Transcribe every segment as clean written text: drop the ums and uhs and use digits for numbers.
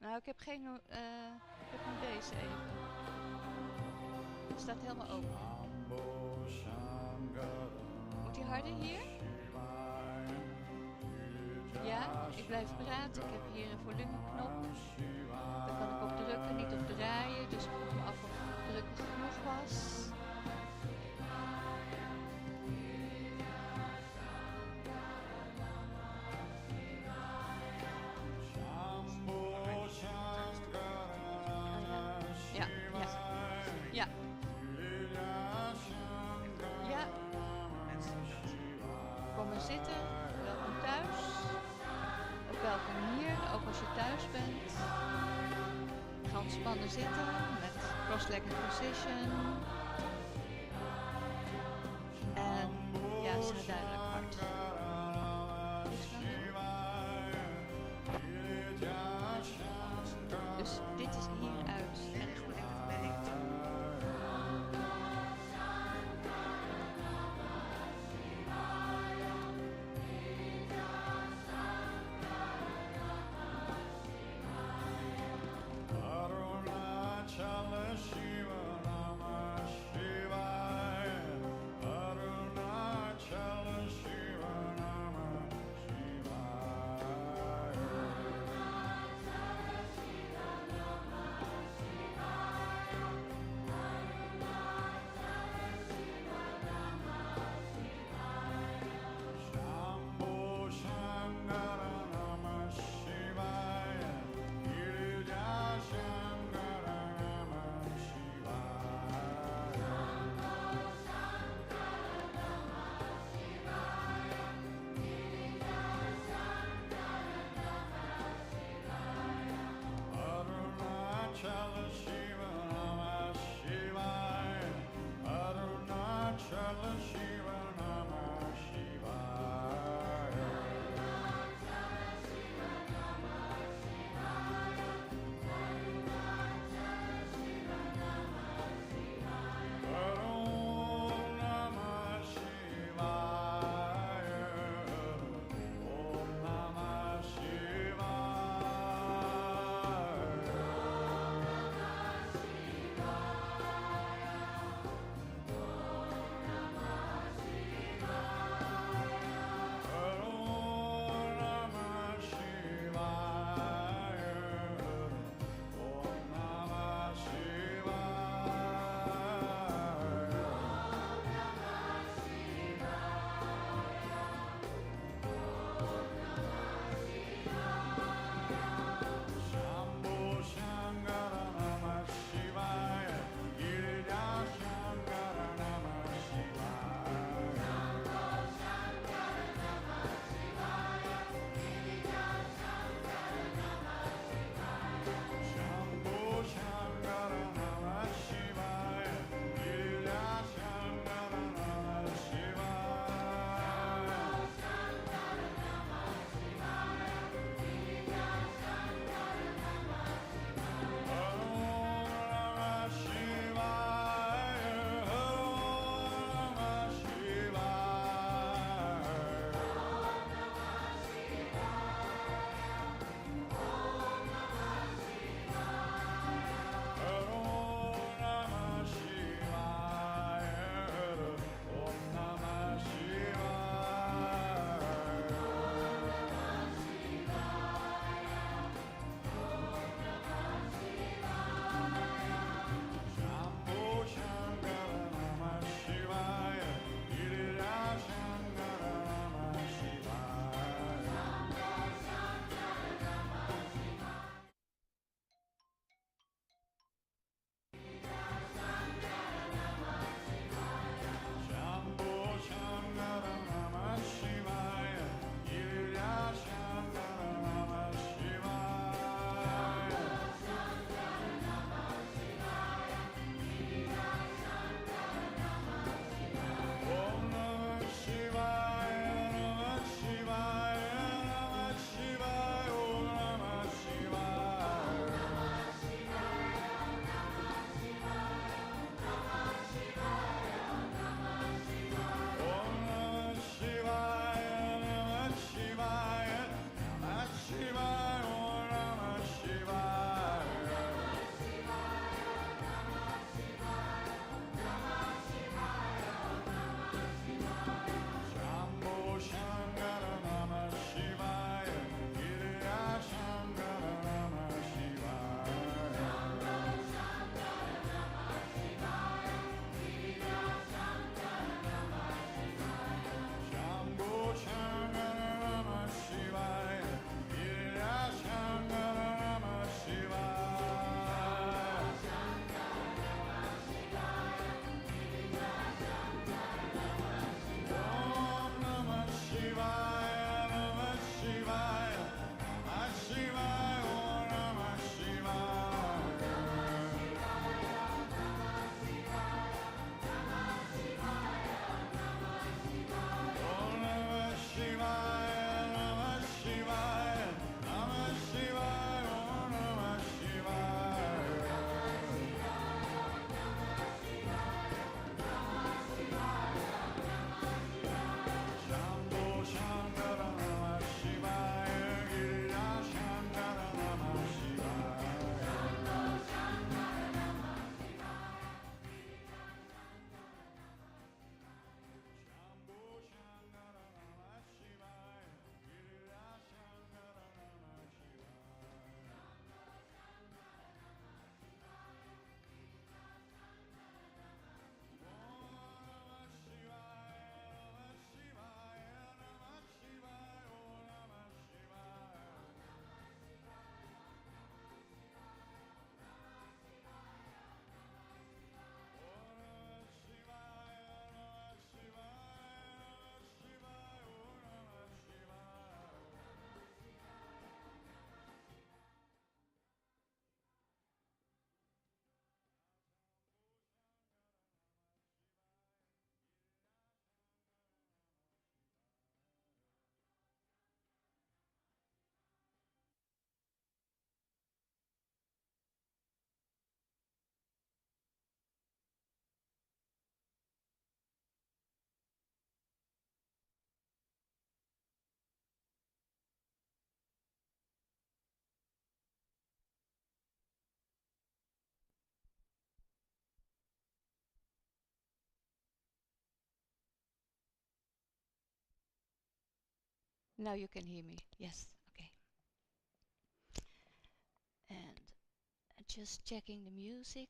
Nou, ik heb geen... ik heb nu deze even. Het staat helemaal open. Moet die harder hier? Ja, ik blijf praten. Ik heb hier een volumeknop. Daar kan ik op drukken, niet op draaien. Dus ik vroeg me af of drukken genoeg was. Ja, ja, ja. Ja. Kom maar zitten. Welkom thuis. Ook welkom hier, ook als je thuis bent. Ga ontspannen zitten met cross-legged position. En ja, ze gaat duidelijk hard. Dus dit is hieruit. En gewoon even werkt. Now you can hear me. Yes, okay. And just checking the music.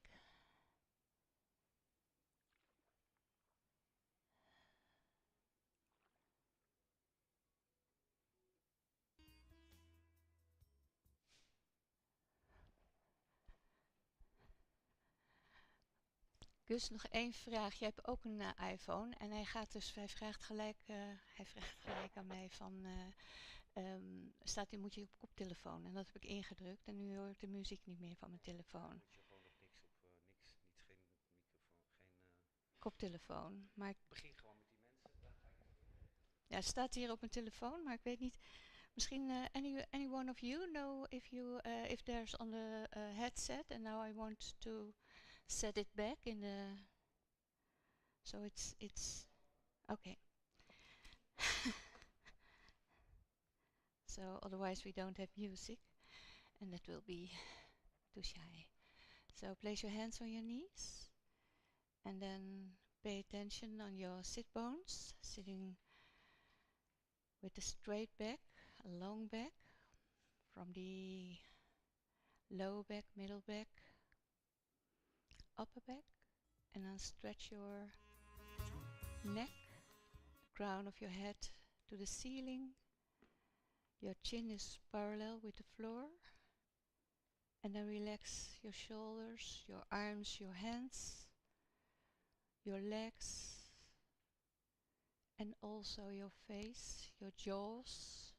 Gus, nog één vraag. Je hebt ook een iPhone en hij vraagt gelijk aan mij van, moet je op koptelefoon? En dat heb ik ingedrukt en nu hoor ik de muziek niet meer van mijn telefoon. Moet je gewoon nog niks op, geen microfoon, geen... Koptelefoon, maar ik begin gewoon met die mensen. ja, het staat hier op mijn telefoon, maar ik weet niet. Misschien any one of you know if there's on the headset and now I want to set it back in the so it's okay. So otherwise we don't have music and that will be too shy. So place your hands on your knees and then pay attention on your sit bones, sitting with a straight back, a long back, from the low back, middle back, upper back, and then stretch your neck, crown of your head to the ceiling. Your chin is parallel with the floor. And then relax your shoulders, your arms, your hands, your legs, and also your face, your jaws.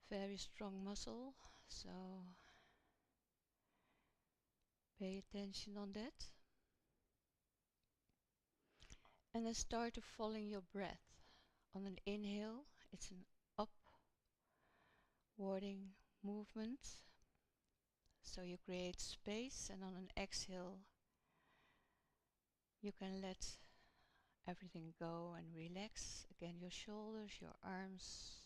Very strong muscle, so pay attention on that. And then start to following your breath. On an inhale, it's an upwarding movement. So you create space, and on an exhale, you can let everything go and relax. Again, your shoulders, your arms.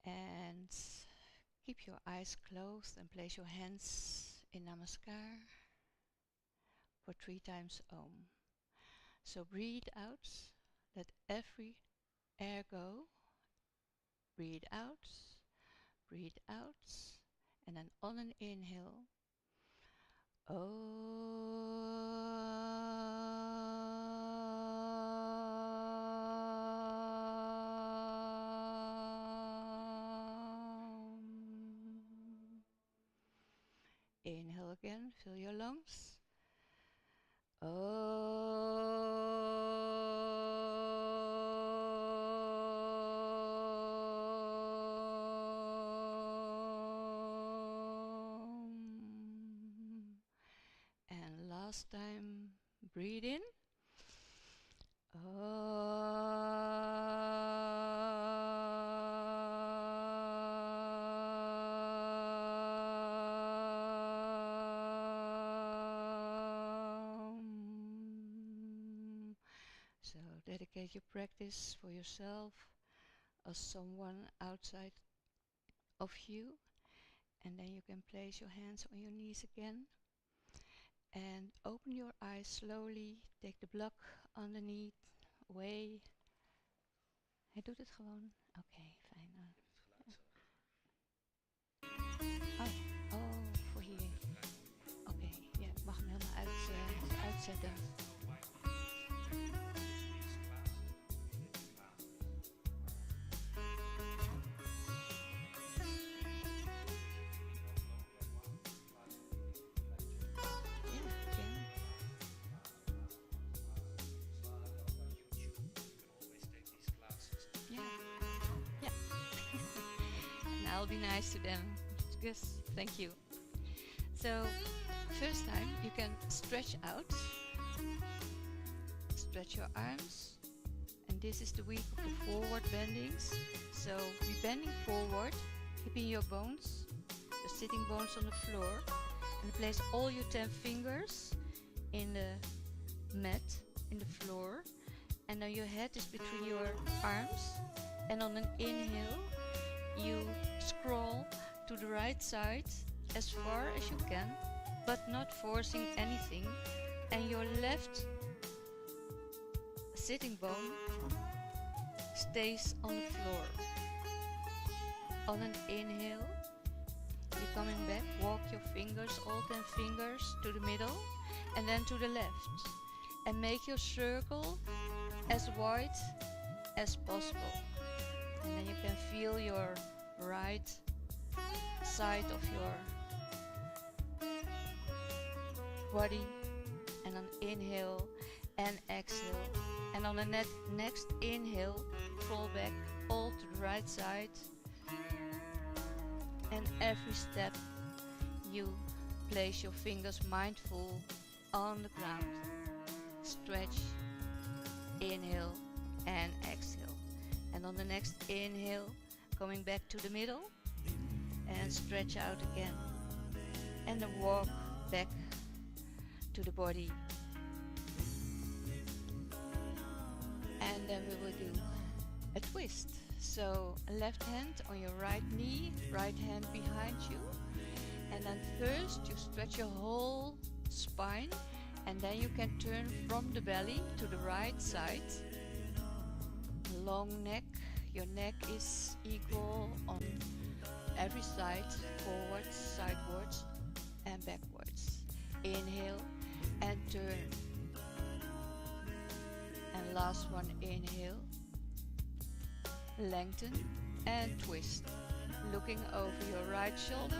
And keep your eyes closed and place your hands in Namaskar for 3 times Om. So breathe out, let every air go. Breathe out, and then on an inhale, Inhale again, fill your lungs. And last time, breathe in. So dedicate your practice for yourself as someone outside of you, and then you can place your hands on your knees again and open your eyes slowly. Take the block underneath away. Hij doet het gewoon. Oké, fijn. Oh, voor hier. Oké, ja, ik mag hem helemaal uitzetten. I'll be nice to them. Yes, thank you. So, first time you can stretch out. Stretch your arms. And this is the week of the forward bendings. So, be bending forward, keeping your bones, the sitting bones on the floor. And place all your 10 fingers in the mat, in the floor. And now your head is between your arms. And on an inhale, you scroll to the right side as far as you can, but not forcing anything. And your left sitting bone stays on the floor. On an inhale, you're coming back, walk your fingers, all 10 fingers to the middle and then to the left. And make your circle as wide as possible. And then you can feel your right side of your body. And an inhale and exhale. And on the next inhale, fall back all to the right side. And every step you place your fingers mindful on the ground. Stretch, inhale and exhale. And on the next inhale, coming back to the middle and stretch out again. And then walk back to the body. And then we will do a twist. So left hand on your right knee, right hand behind you. And then first you stretch your whole spine. And then you can turn from the belly to the right side. Long neck. Your neck is equal on every side. Forwards, sidewards and backwards. Inhale and turn. And last one, inhale. Lengthen and twist. Looking over your right shoulder.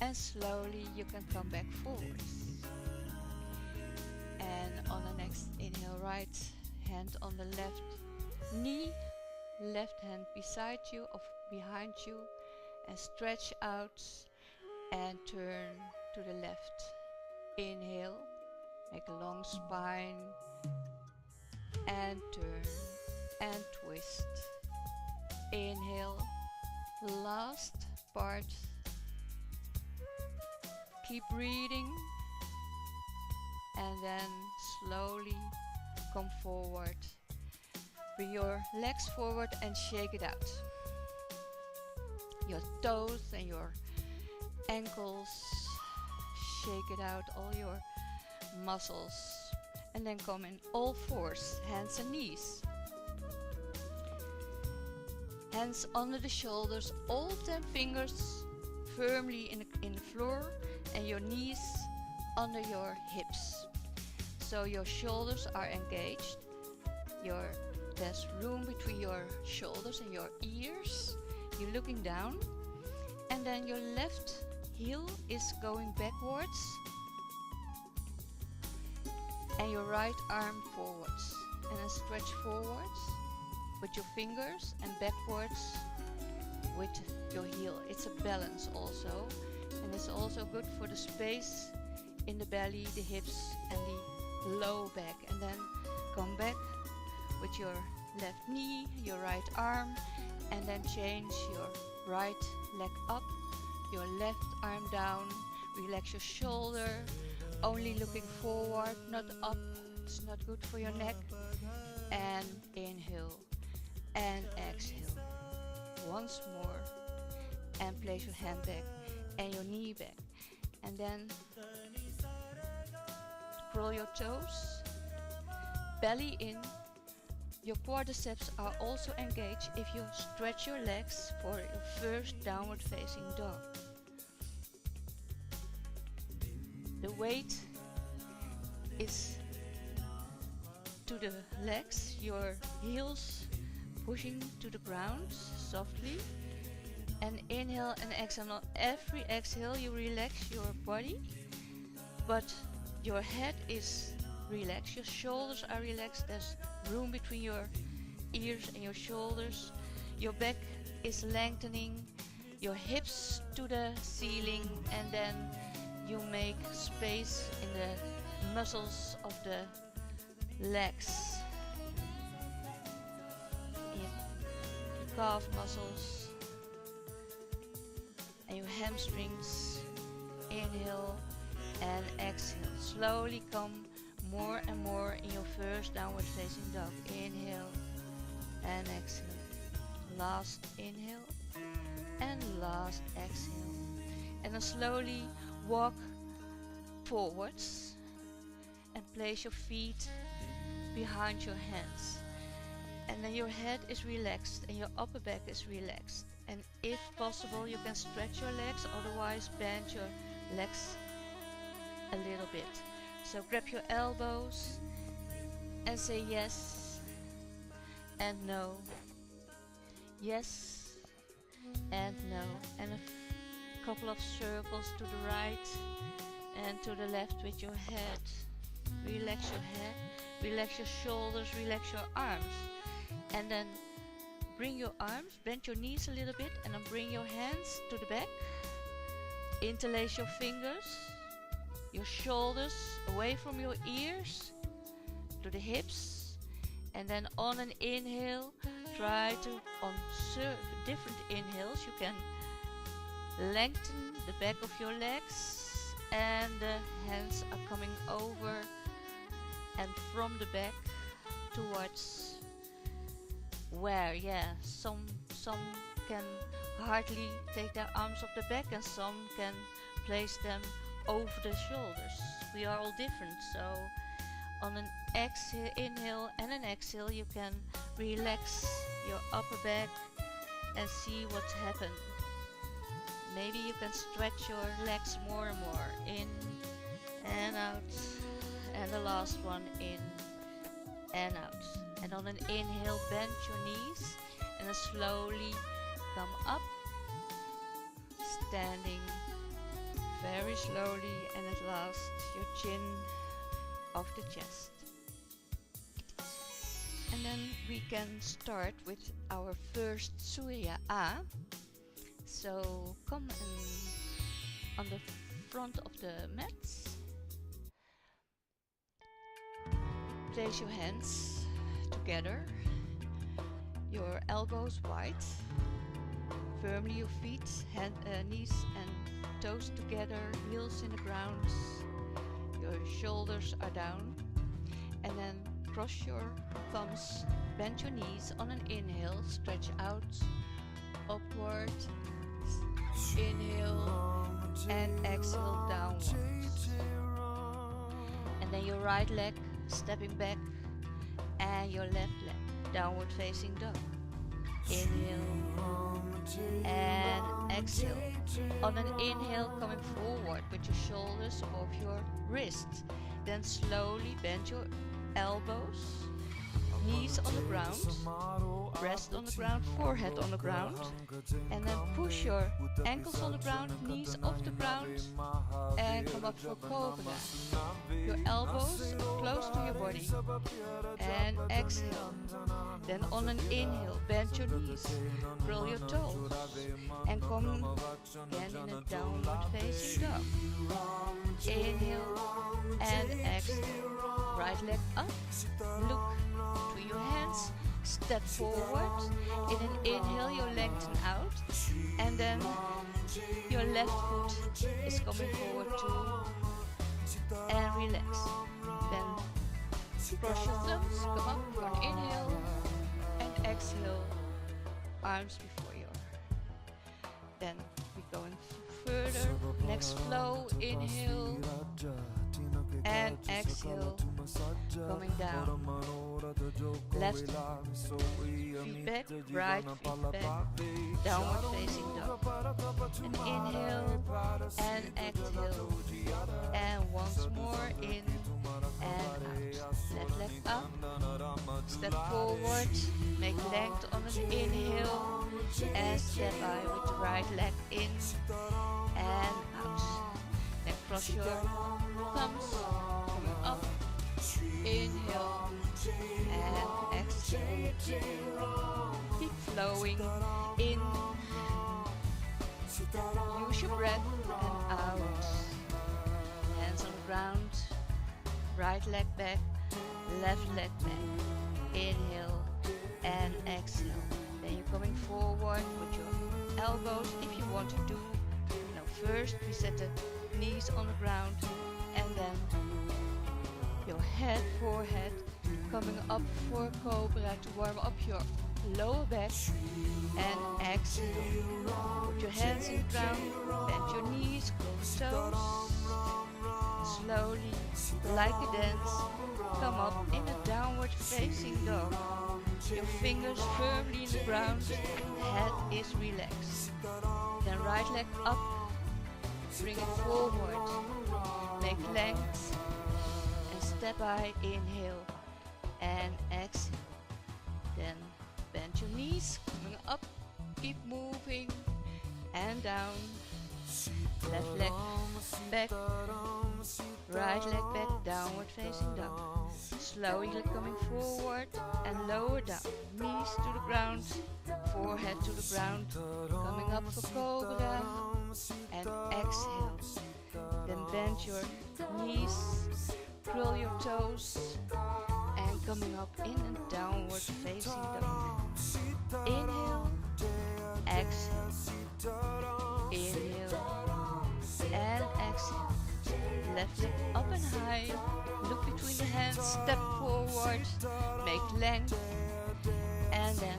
And slowly you can come back forwards. And on the next inhale, right hand on the left knee, left hand beside you or behind you, and stretch out and turn to the left. Inhale, make a long spine and turn and twist. Inhale, last part. Keep breathing and then slowly come forward. Bring your legs forward and shake it out. Your toes and your ankles, shake it out, all your muscles. And then come in all fours, hands and knees. Hands under the shoulders, all 10 fingers firmly in the floor, and your knees under your hips. So your shoulders are engaged. There's room between your shoulders and your ears. You're looking down. And then your left heel is going backwards. And your right arm forwards. And then stretch forwards with your fingers and backwards with your heel. It's a balance also. And it's also good for the space in the belly, the hips and the low back. And then come back with your left knee, your right arm, and then change your right leg up, your left arm down. Relax your shoulder, only looking forward, not up. It's not good for your neck. And inhale and exhale. Once more. And place your hand back and your knee back. And then curl your toes, belly in. Your quadriceps are also engaged if you stretch your legs for your first downward facing dog. The weight is to the legs, your heels pushing to the ground softly. And inhale and exhale. On every exhale you relax your body, but your head is relaxed, your shoulders are relaxed, there's room between your ears and your shoulders. Your back is lengthening, your hips to the ceiling, and then you make space in the muscles of the legs, your calf muscles and your hamstrings. Inhale and exhale. Slowly come more and more in your first downward facing dog. Inhale and exhale. Last inhale and last exhale. And then slowly walk forwards and place your feet behind your hands. And then your head is relaxed and your upper back is relaxed. And if possible, you can stretch your legs, otherwise bend your legs a little bit. So grab your elbows and say yes and no, yes and no, and a couple of circles to the right and to the left with your head. Relax your head, relax your shoulders, relax your arms, and then bring your arms, bend your knees a little bit, and then bring your hands to the back. Interlace your fingers, your shoulders away from your ears to the hips, and then on an inhale, try to, on different inhales, you can lengthen the back of your legs, and the hands are coming over and from the back towards where, some can hardly take their arms off the back and some can place them over the shoulders. We are all different, so on an exhale, inhale and an exhale, you can relax your upper back and see what's happened. Maybe you can stretch your legs more and more, in and out, and the last one in and out. And on an inhale, bend your knees and then slowly come up, standing very slowly, and at last your chin off the chest. And then we can start with our first Surya A. So come on the front of the mats. Place your hands together, your elbows wide, firmly your feet, knees and toes together, heels in the ground, your shoulders are down, and then cross your thumbs, bend your knees on an inhale, stretch out, upward, inhale and exhale downwards. And then your right leg stepping back and your left leg downward facing dog. Inhale and exhale. On an inhale, coming forward with your shoulders above your wrists. Then slowly bend your elbows, knees on the ground, breast on the ground, forehead on the ground, and then push your ankles on the ground, knees off the ground, and come up for Cobra. Your elbows close to your body, and exhale. Then on an inhale, bend your knees, curl your toes, and come again in a downward facing dog. Inhale and exhale. Right leg up, look to your hands, step forward. In an inhale, you lengthen out, and then your left foot is coming forward too, and relax. Then cross your thumbs, come up for an inhale, and exhale, arms before you. Then we're going further, next flow, inhale, and exhale, coming down. Left feet back, right feet back, downward facing dog. And inhale and exhale, and once more in and out. Left leg up, step forward, make length on an inhale, and step by with the right leg in and out. Then cross your thumbs, coming up, inhale and exhale. Keep flowing in, use your breath, and out. Hands on the ground, right leg back, left leg back. Inhale and exhale. Then you're coming forward with your elbows. If you want to do, first we set the knees on the ground, and then your head, forehead, coming up for Cobra to warm up your lower back, and exhale. Put your hands in the ground, bend your knees, close toes. Slowly, like a dance, come up in a downward facing dog. Your fingers firmly in the ground, head is relaxed. Then right leg up, bring it forward, make length, and step by, inhale and exhale. Then bend your knees, coming up, keep moving, and down. Left leg back, right leg back, downward facing dog. Slowly coming forward and lower down. Knees to the ground, forehead to the ground. Coming up for cobra and exhale. Then bend your knees, curl your toes, and coming up in and downward facing dog. Inhale, exhale. Inhale and exhale. Left leg up and high. Look between the hands, step forward, make length, and then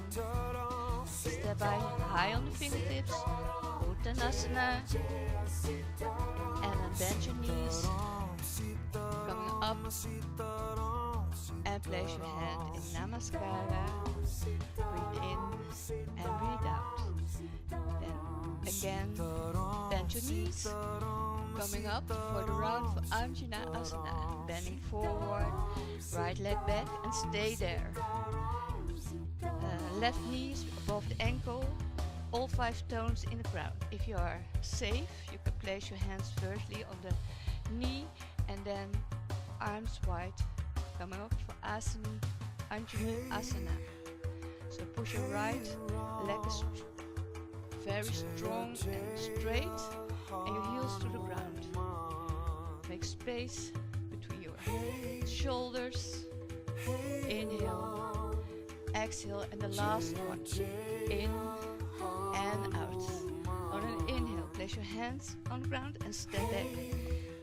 step by high on the fingertips, Uttanasana, and then bend your knees, coming up, and place your hand in Namaskara, breathe in and breathe out. Then again, bend your knees, coming up for the round for Anjana Asana, bending forward, right leg back and stay there. Left knee above the ankle, all 5 toes in the ground. If you are safe, you can place your hands firstly on the knee and then arms wide, coming up for Asana, Anjana Asana. So push your right leg is very strong and straight, and your heels to the ground. Make space between your shoulders. Inhale, exhale, and the last one. In and out. On an inhale, place your hands on the ground and step back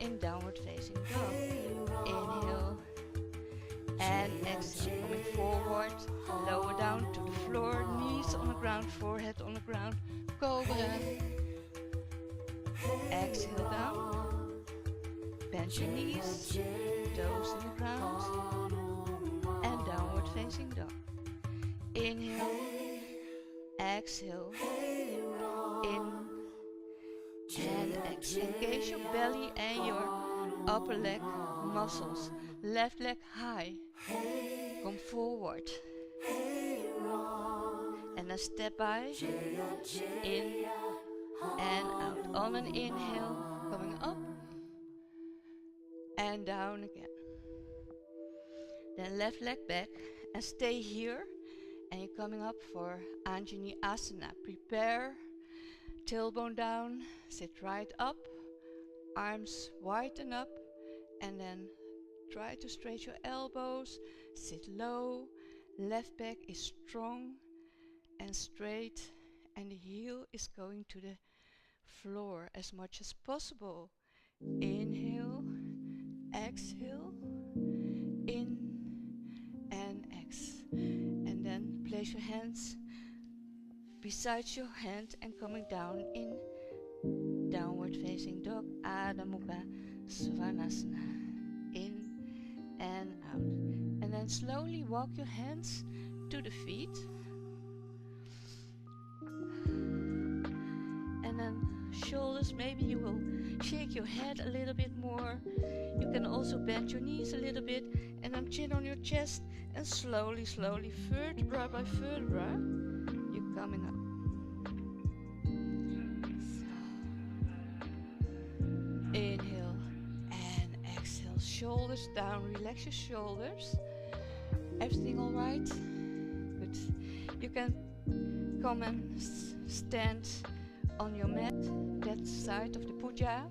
in downward facing dog. Inhale and exhale, coming forward, lower down to the floor, knees on the ground, forehead on the ground, cobra. Exhale down, bend your knees, toes in the ground, and downward facing dog. Inhale, exhale, in and exhale. Engage your belly and your upper leg muscles. Left leg high, come forward, and then step by, in and out. On an inhale, coming up and down again. Then left leg back and stay here, and you're coming up for Anjani Asana. Prepare, tailbone down, sit right up, arms widen up, and then try to straighten your elbows, sit low, left back is strong and straight, and the heel is going to the floor as much as possible. Inhale, exhale, in and exhale. And then place your hands beside your hand and coming down in downward facing dog, Adho Mukha Svanasana. In and out. And then slowly walk your hands to the feet. And then shoulders, maybe you will shake your head a little bit more. You can also bend your knees a little bit, and then chin on your chest, and slowly, vertebra by vertebra, you're coming up. So, inhale and exhale, shoulders down, relax your shoulders. Everything all right? Good. You can come and stand on your mat, that side of the puja,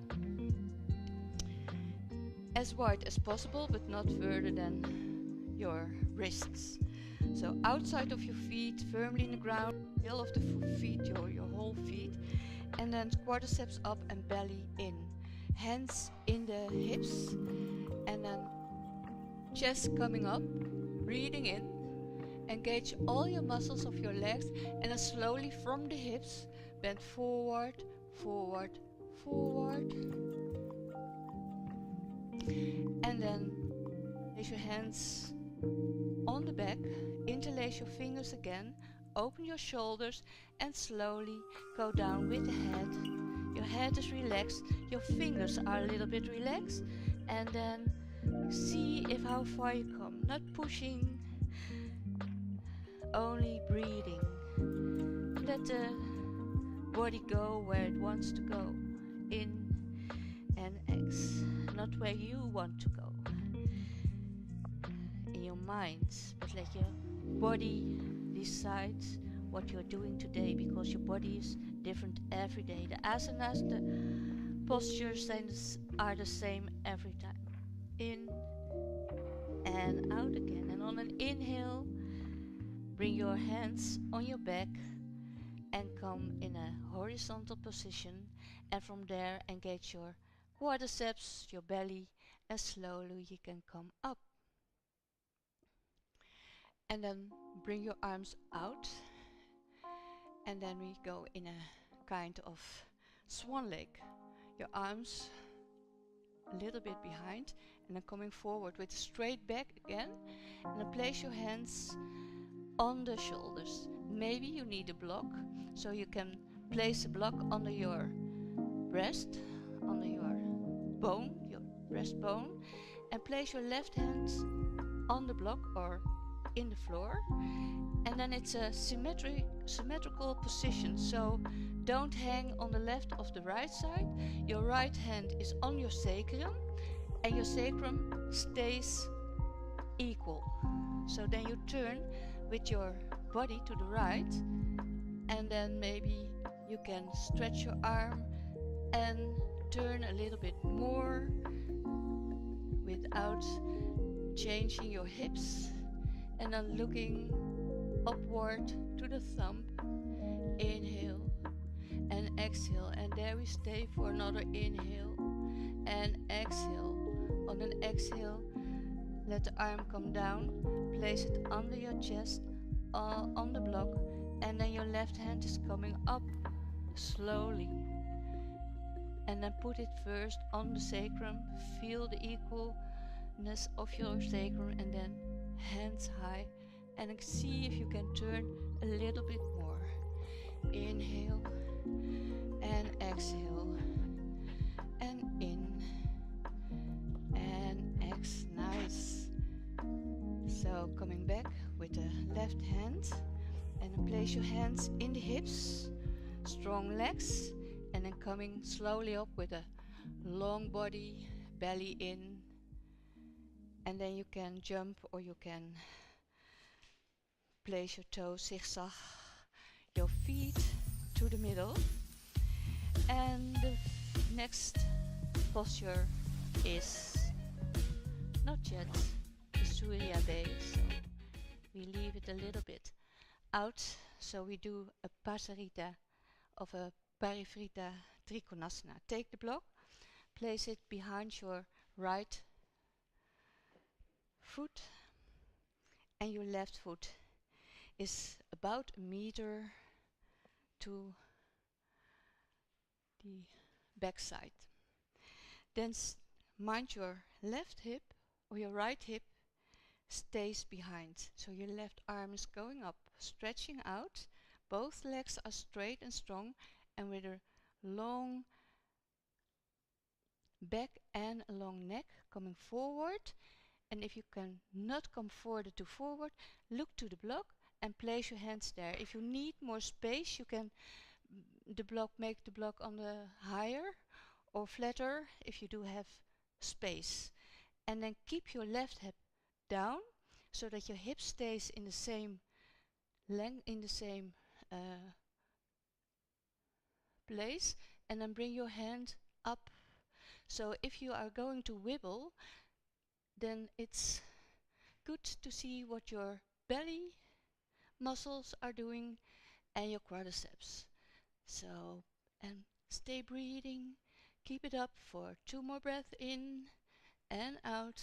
as wide as possible, but not further than your wrists. So outside of your feet, firmly in the ground, heel of the feet, your whole feet, and then quadriceps up and belly in. Hands in the hips, and then chest coming up, breathing in. Engage all your muscles of your legs, and then slowly from the hips, bend forward, forward, forward. And then place your hands On the back, interlace your fingers again, open your shoulders and slowly go down with the head. Your head is relaxed, your fingers are a little bit relaxed, and then see if how far you come. Not pushing, only breathing. Let the body go where it wants to go. In and X, not where you want to go. In your mind, but let your body decide what you're doing today, because your body is different every day. The asanas, the postures are the same every time. In and out again. And on an inhale, bring your hands on your back and come in a horizontal position, and from there engage your quadriceps, your belly, and slowly you can come up. And then bring your arms out, and then we go in a kind of swan lake. Your arms a little bit behind, and then coming forward with a straight back again, and then place your hands on the shoulders. Maybe you need a block, so you can place a block under your breast, under your bone, your breastbone, and place your left hand on the block or in the floor, and then it's a symmetrical position, so don't hang on the left of the right side. Your right hand is on your sacrum and your sacrum stays equal. So then you turn with your body to the right, and then maybe you can stretch your arm and turn a little bit more without changing your hips, and then looking upward to the thumb. Inhale and exhale, and there we stay for another inhale and exhale. On an exhale, let the arm come down, place it under your chest on the block, and then your left hand is coming up slowly, and then put it first on the sacrum. Feel the equalness of your sacrum, and then hands high, and see if you can turn a little bit more. Inhale and exhale, and in and X. Nice. So coming back with the left hand, and then place your hands in the hips, strong legs, and then coming slowly up with a long body, belly in, and then you can jump or you can place your toes zigzag, your feet to the middle. And the next posture is not yet the Surya Day, so we leave it a little bit out. So we do a Pasarita of a Parivrita Trikonasana. Take the block, place it behind your right foot, and your left foot is about a meter to the back side. Then mind your left hip or your right hip stays behind. So your left arm is going up, stretching out. Both legs are straight and strong, and with a long back and a long neck coming forward. And if you can not come further to forward, look to the block and place your hands there. If you need more space, you can make the block on the higher or flatter if you do have space. And then keep your left hip down so that your hip stays in the same length, in the same place, and then bring your hand up. So if you are going to wibble, then it's good to see what your belly muscles are doing and your quadriceps. So, and stay breathing, keep it up for 2 more breaths, in and out,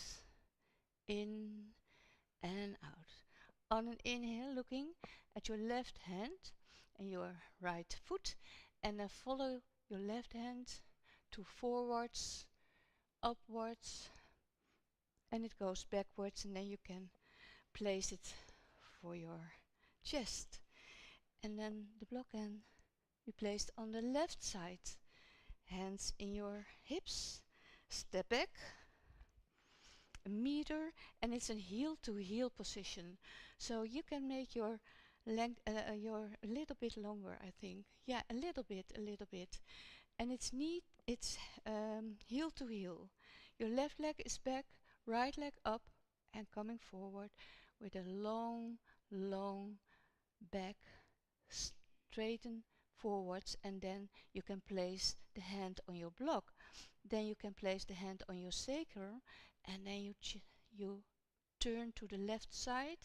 in and out. On an inhale, looking at your left hand and your right foot, and then follow your left hand to forwards, upwards, and it goes backwards, and then you can place it for your chest. And then the block can be placed on the left side. Hands in your hips. Step back. A meter, and it's a heel to heel position. So you can make your length your a little bit longer, I think. Yeah, a little bit. And it's heel to heel. Your left leg is back, right leg up and coming forward with a long back, straighten forwards, and then you can place the hand on your block. Then you can place the hand on your sacrum, and then you turn to the left side.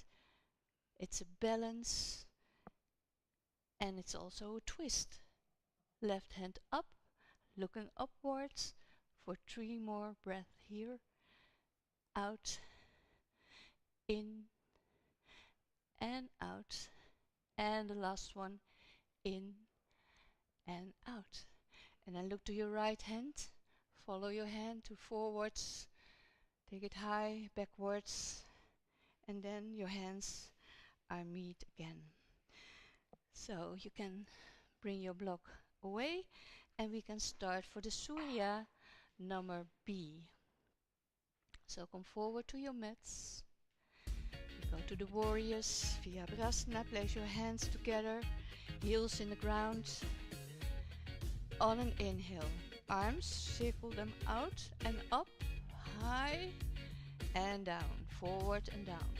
It's a balance, and it's also a twist. Left hand up, looking upwards for 3 more breaths here. Out, in, and out. And the last one, in and out. And then look to your right hand. Follow your hand to forwards. Take it high, backwards. And then your hands are meet again. So you can bring your block away and we can start for the Surya number B. So come forward to your mats. You go to the warriors, Virabhadrasana, place your hands together, heels in the ground. On an inhale, arms, circle them out and up, high and down, forward and down.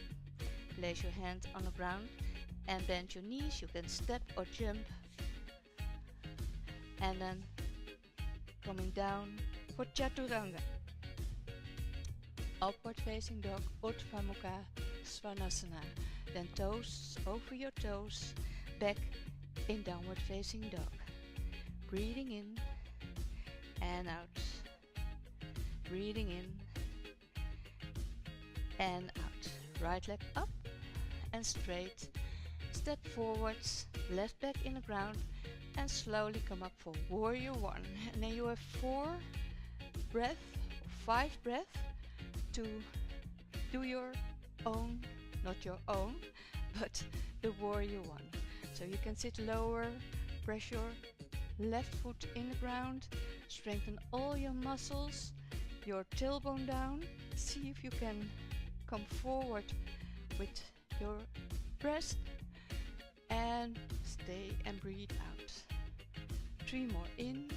Place your hand on the ground and bend your knees. You can step or jump. And then coming down for Chaturanga. Upward facing dog, Utthana Mukha Svanasana. Then toes over your toes, back in downward facing dog. Breathing in and out. Breathing in and out. Right leg up and straight. Step forwards, left back in the ground, and slowly come up for Warrior 1. And then you have 4 breaths, 5 breaths to do your own, not your own, but the Warrior 1. So you can sit lower, press your left foot in the ground, strengthen all your muscles, your tailbone down. See if you can come forward with your breast and stay and breathe out. 3 more, in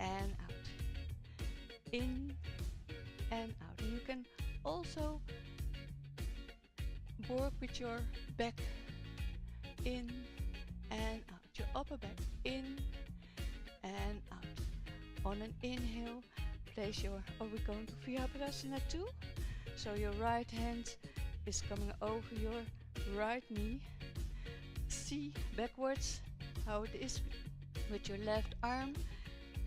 and out, in and out. And you can also work with your back, in and out, your upper back, in and out. On an inhale, place your, we're going to Virabhadrasana 2. So your right hand is coming over your right knee. See backwards how it is with your left arm,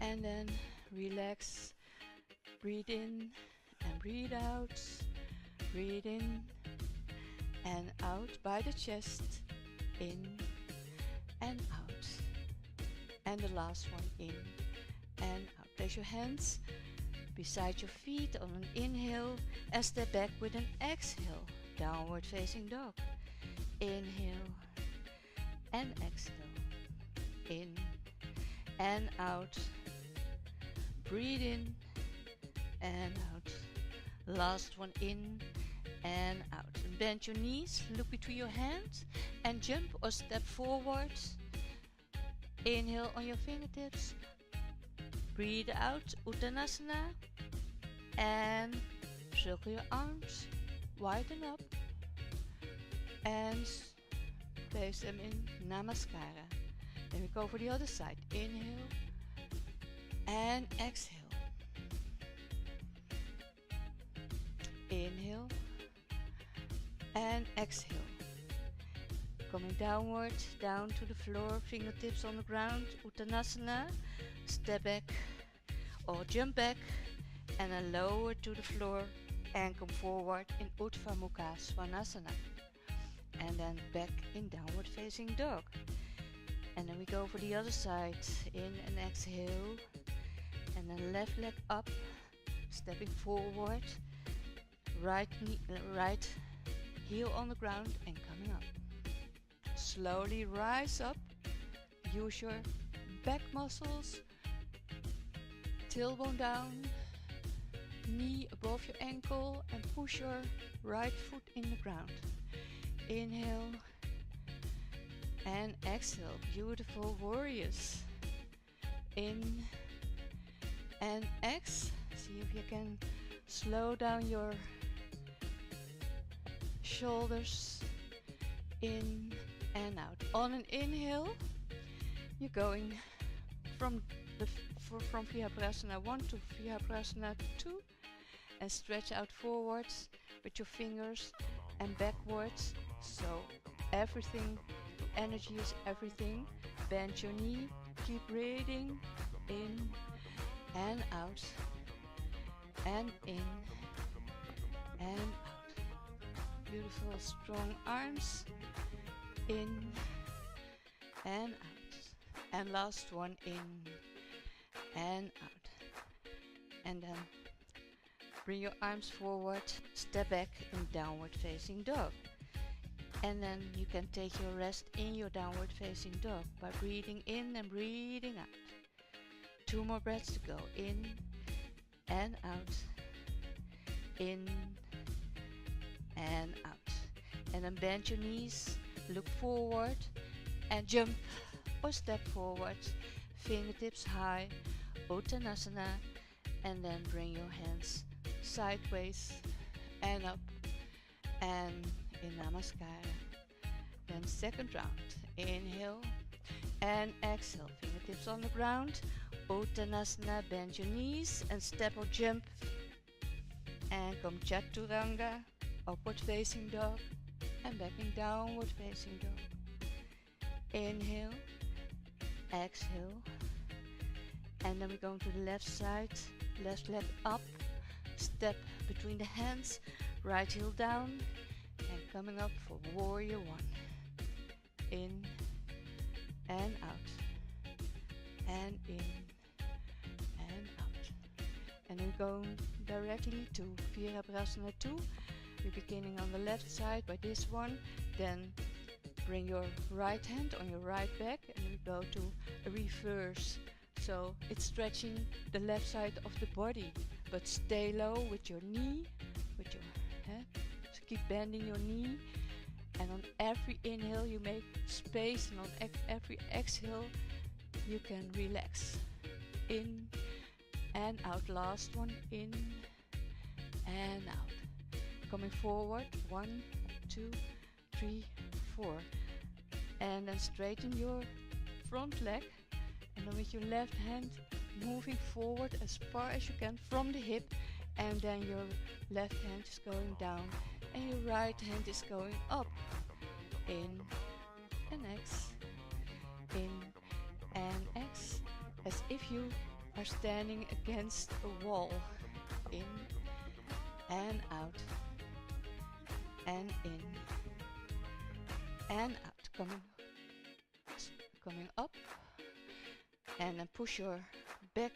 and then relax. Breathe in and breathe out. Breathe in and out by the chest. In and out. And the last one, in and out. Place your hands beside your feet on an inhale and step back with an exhale. Downward facing dog. Inhale and exhale. In and out. Breathe in and out. Last one, in and out. And bend your knees, look between your hands and jump or step forward. Inhale on your fingertips. Breathe out, Uttanasana. And circle your arms, widen up. And place them in Namaskara. Then we go for the other side. Inhale and exhale. Inhale and exhale. Coming downward, down to the floor, fingertips on the ground, Uttanasana. Step back or jump back and then lower to the floor and come forward in Utthana Mukha Svanasana. And then back in downward facing dog. And then we go for the other side. In and exhale. And then left leg up, stepping forward. Right heel on the ground and coming up. Slowly rise up, use your back muscles, tailbone down, knee above your ankle and push your right foot in the ground. Inhale and exhale, beautiful warriors. In and exhale. See if you can slow down your shoulders in and out. On an inhale, you're going from Vihaprasana 1 to Vihaprasana 2 and stretch out forwards with your fingers and backwards. So everything, energy is everything. Bend your knee, keep breathing in and out and in and out. Beautiful strong arms in and out. And last one in and out. And then bring your arms forward, step back in downward facing dog. And then you can take your rest in your downward facing dog by breathing in and breathing out. 2 more breaths to go. In and out. In and out. And then bend your knees, look forward and jump or step forward. Fingertips high, Uttanasana, and then bring your hands sideways and up and in Namaskara. Then second round. Inhale and exhale. Fingertips on the ground. Uttanasana, bend your knees and step or jump. And come Chaturanga, upward facing dog. And back in downward facing dog. Inhale, exhale. And then we're going to the left side. Left leg up. Step between the hands. Right heel down. And coming up for warrior 1. In and out. And in and out. And we're going directly to Virabhadrasana 2. We're beginning on the left side by this one. Then bring your right hand on your right back and we go to a reverse. So it's stretching the left side of the body, but stay low with your knee, with your head. So keep bending your knee, and on every inhale you make space, and on every exhale you can relax. In and out. Last one. In and out. Coming forward. 1, 2, 3, 4. And then straighten your front leg. And then with your left hand moving forward as far as you can from the hip. And then your left hand is going down. And your right hand is going up. In and X. In and X. As if you are standing against a wall. In and out. And in and out. Coming up. And then push your back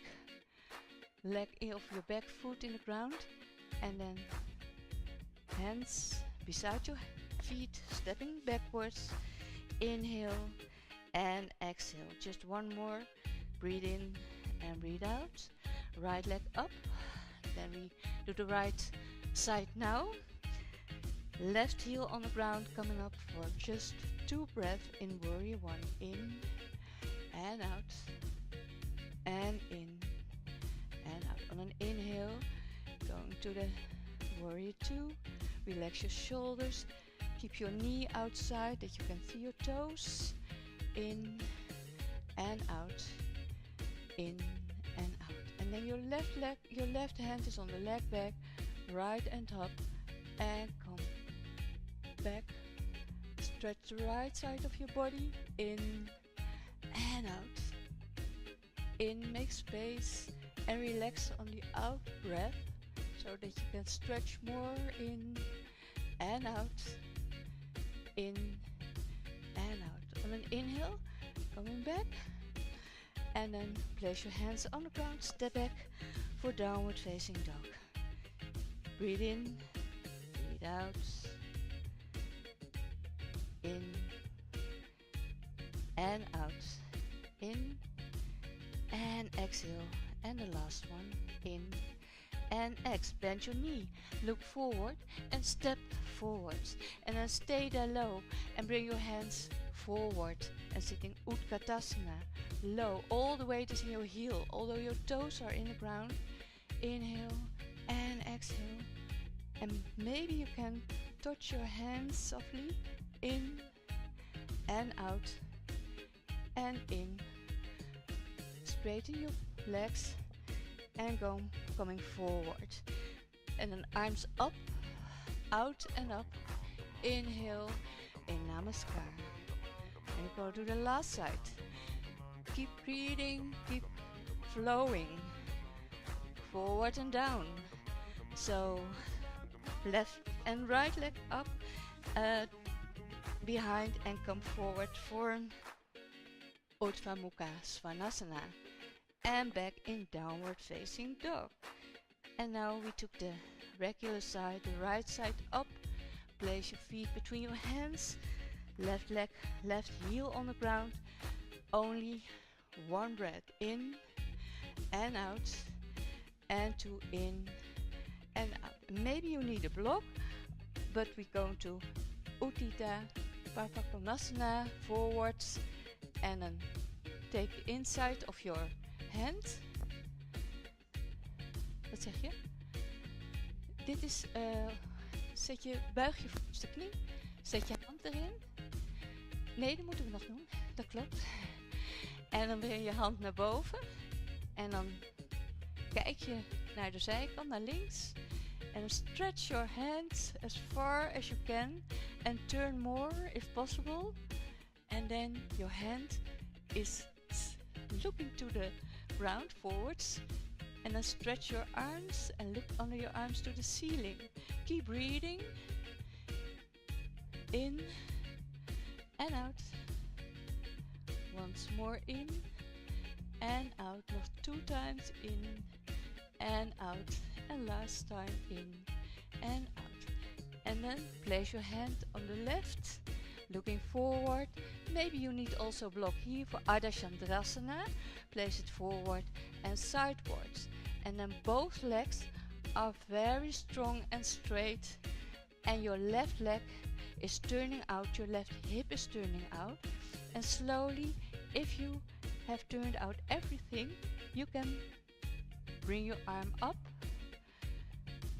leg of your back foot in the ground. And then hands beside your feet, stepping backwards. Inhale and exhale. Just one more. Breathe in and breathe out. Right leg up. Then we do the right side now. Left heel on the ground, coming up for just 2 breaths in warrior 1. In and out. And in and out. On an inhale, going to the warrior 2. Relax your shoulders. Keep your knee outside that you can see your toes. In and out. In and out. And then your left hand is on the leg back, right and up, and come back. Stretch the right side of your body. In and out. In, make space and relax on the out breath so that you can stretch more. In and out. In and out. On an inhale, coming back. And then place your hands on the ground, step back for downward facing dog. Breathe in, breathe out. and out. In and exhale. And the last one. In and exhale. Bend your knee. Look forward and step forwards. And then stay there low and bring your hands forward and sitting Utkatasana. Low. All the weight is in your heel, although your toes are in the ground. Inhale and exhale. And maybe you can touch your hands softly. In and out. And in. Straighten your legs and coming forward. And then arms up, out and up. Inhale in Namaskar. And go to the last side. Keep breathing, keep flowing. Forward and down. So left and right leg up, behind and come forward for Urdhva Mukha Svanasana. And back in downward facing dog. And now we took the regular side, the right side up. Place your feet between your hands. Left leg, left heel on the ground. Only one breath in and out. And two in and out. Maybe you need a block, but we're going to Utthita Parvakonasana, forwards. And then take the inside of your hand. Wat zeg je? Dit is, buig je voorste knie, zet je hand erin. Nee, dat moeten we nog doen, dat klopt. En dan breng je hand naar boven. En dan kijk je naar de zijkant, naar links. En dan stretch your hands as far as you can. And turn more if possible. And then your hand is looking to the ground forwards. And then stretch your arms and look under your arms to the ceiling. Keep breathing. In and out. Once more in and out. Nog 2 times in and out. And last time in and out. And then place your hand on the left. Looking forward. Maybe you need also a block here for Ardha Chandrasana. Place it forward and sidewards. And then both legs are very strong and straight. And your left leg is turning out, your left hip is turning out. And slowly, if you have turned out everything, you can bring your arm up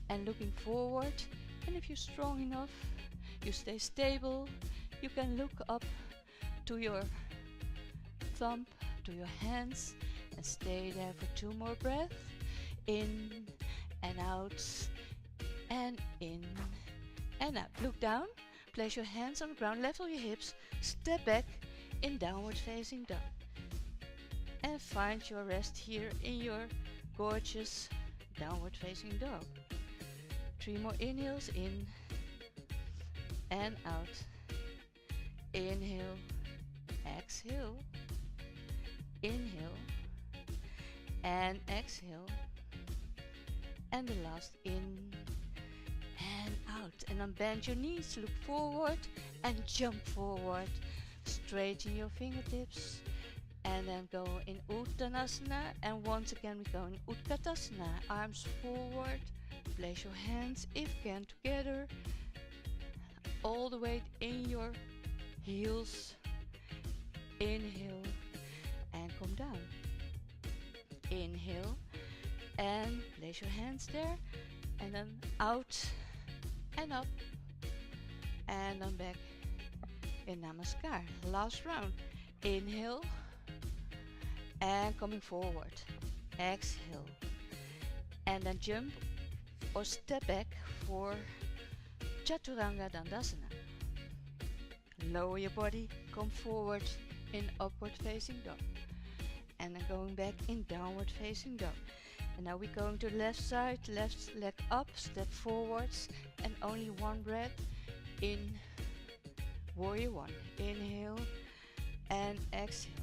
and looking forward. And if you're strong enough, you stay stable. You can look up to your thumb, to your hands, and stay there for 2 more breaths. In and out, and in and out. Look down, place your hands on the ground, level your hips, step back in downward facing dog. And find your rest here in your gorgeous downward facing dog. 3 more inhales, in and out. Inhale, exhale, inhale, and exhale. And the last in and out. And then bend your knees, look forward and jump forward. Straighten your fingertips. And then go in Uttanasana. And once again we go in Utkatasana. Arms forward. Place your hands, if you can, together. All the weight in your heels. Inhale and come down. Inhale and place your hands there. And then out and up. And then back in Namaskar. Last round. Inhale and coming forward. Exhale. And then jump or step back for Chaturanga Dandasana. Lower your body, come forward in upward facing dog. And then going back in downward facing dog. And now we're going to the left side, left leg up, step forwards, and only 1 breath in Warrior 1. Inhale and exhale.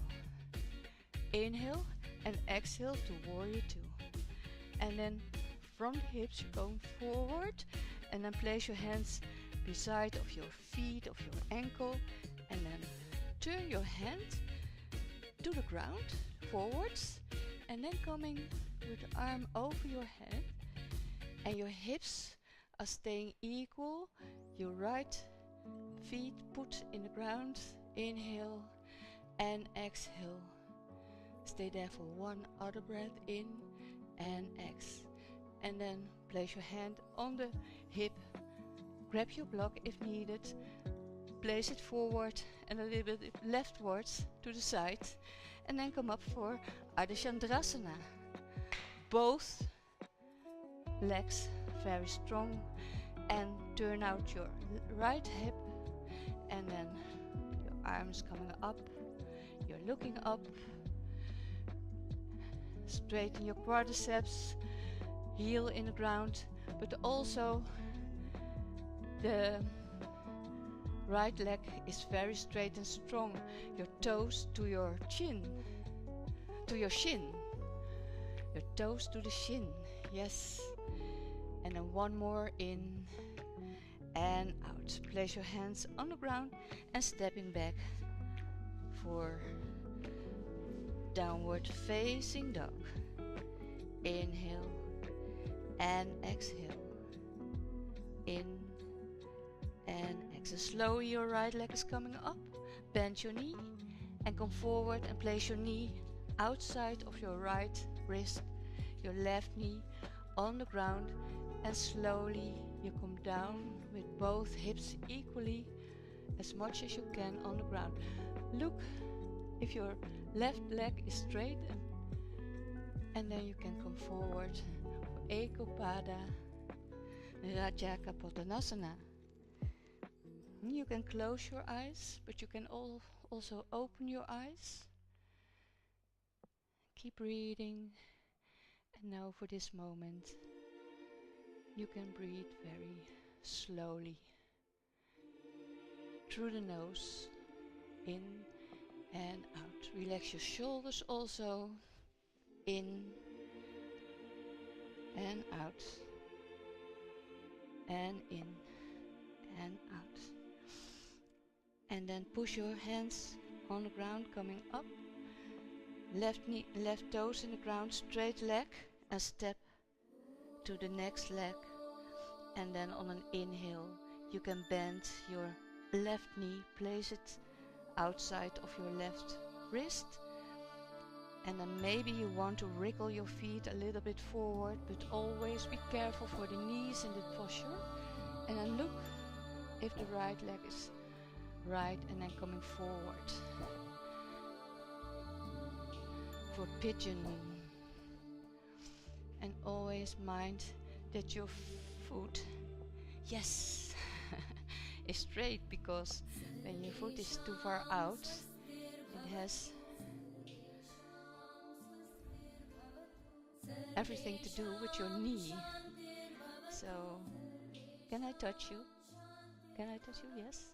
Inhale and exhale to Warrior 2. And then from the hips going forward, and then place your hands beside of your feet, of your ankle, and then turn your hand to the ground, forwards, and then coming with the arm over your head, and your hips are staying equal. Your right feet put in the ground, inhale and exhale. Stay there for one other breath in and exhale. And then place your hand on the hip, grab your block if needed, place it forward and a little bit leftwards to the side, and then come up for Ardha Chandrasana. Both legs very strong, and turn out your right hip, and then your arms coming up, you're looking up, straighten your quadriceps, heel in the ground, but also the right leg is very straight and strong, your toes to your chin, to your shin, your toes to the shin, yes. And then one more, in and out. Place your hands on the ground and stepping back for downward facing dog. Inhale and exhale. In and exhale. Slowly your right leg is coming up. Bend your knee and come forward and place your knee outside of your right wrist, your left knee on the ground, and slowly you come down with both hips equally as much as you can on the ground. Look if your left leg is straight, and then you can come forward for Ekopada Raja Kapotanasana. You can close your eyes, but you can also open your eyes. Keep breathing, and now for this moment you can breathe very slowly through the nose, in and out. Relax your shoulders also, in and out, and in and out. And then push your hands on the ground, coming up, left knee, left toes in the ground, straight leg, and step to the next leg. And then on an inhale you can bend your left knee, place it outside of your left wrist, and then maybe you want to wriggle your feet a little bit forward, but always be careful for the knees in the posture. And then look if the right leg is right, and then coming forward for pigeon. And always mind that your foot, yes, is straight, because when your foot is too far out, it has everything to do with your knee. So, can I touch you? Can I touch you? Yes?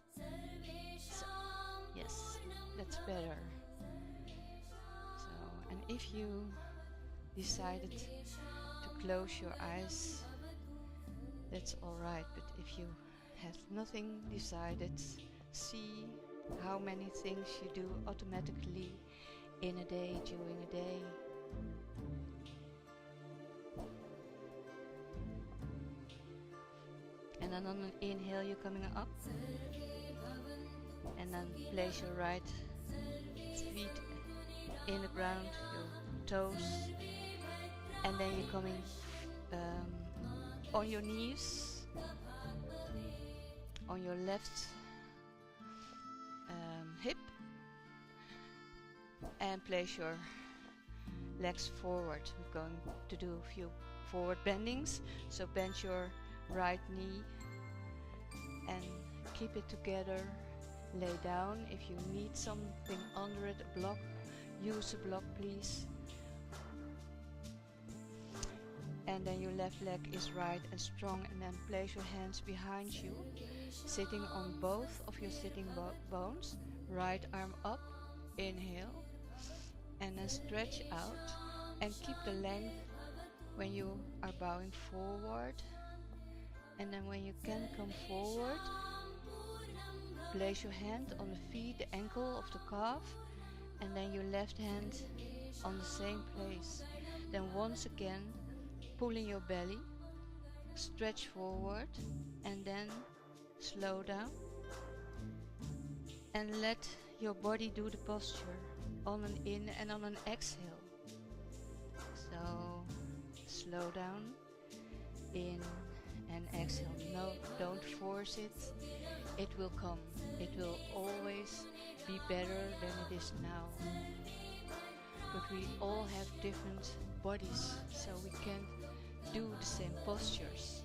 So, yes, that's better. So, and if you decided to close your eyes, that's alright, but if you have nothing decided, see how many things you do automatically in a day, during a day. And then on an inhale you're coming up, and then place your right feet in the ground, your toes, and then you're coming on your knees, on your left hip, and place your legs forward. We're going to do a few forward bendings, so bend your right knee and keep it together. Lay down. If you need something under it, a block, use a block please. And then your left leg is right and strong, and then place your hands behind you, sitting on both of your sitting bones. Right arm up, inhale, and then stretch out and keep the length when you are bowing forward. And then when you can come forward, place your hand on the feet, the ankle of the calf, and then your left hand on the same place. Then once again, pulling your belly, stretch forward, and then slow down. And let your body do the posture on an in and on an exhale. So slow down, in and exhale. No, don't force it. It will come. It will always be better than it is now. But we all have different bodies, so we can't do the same postures.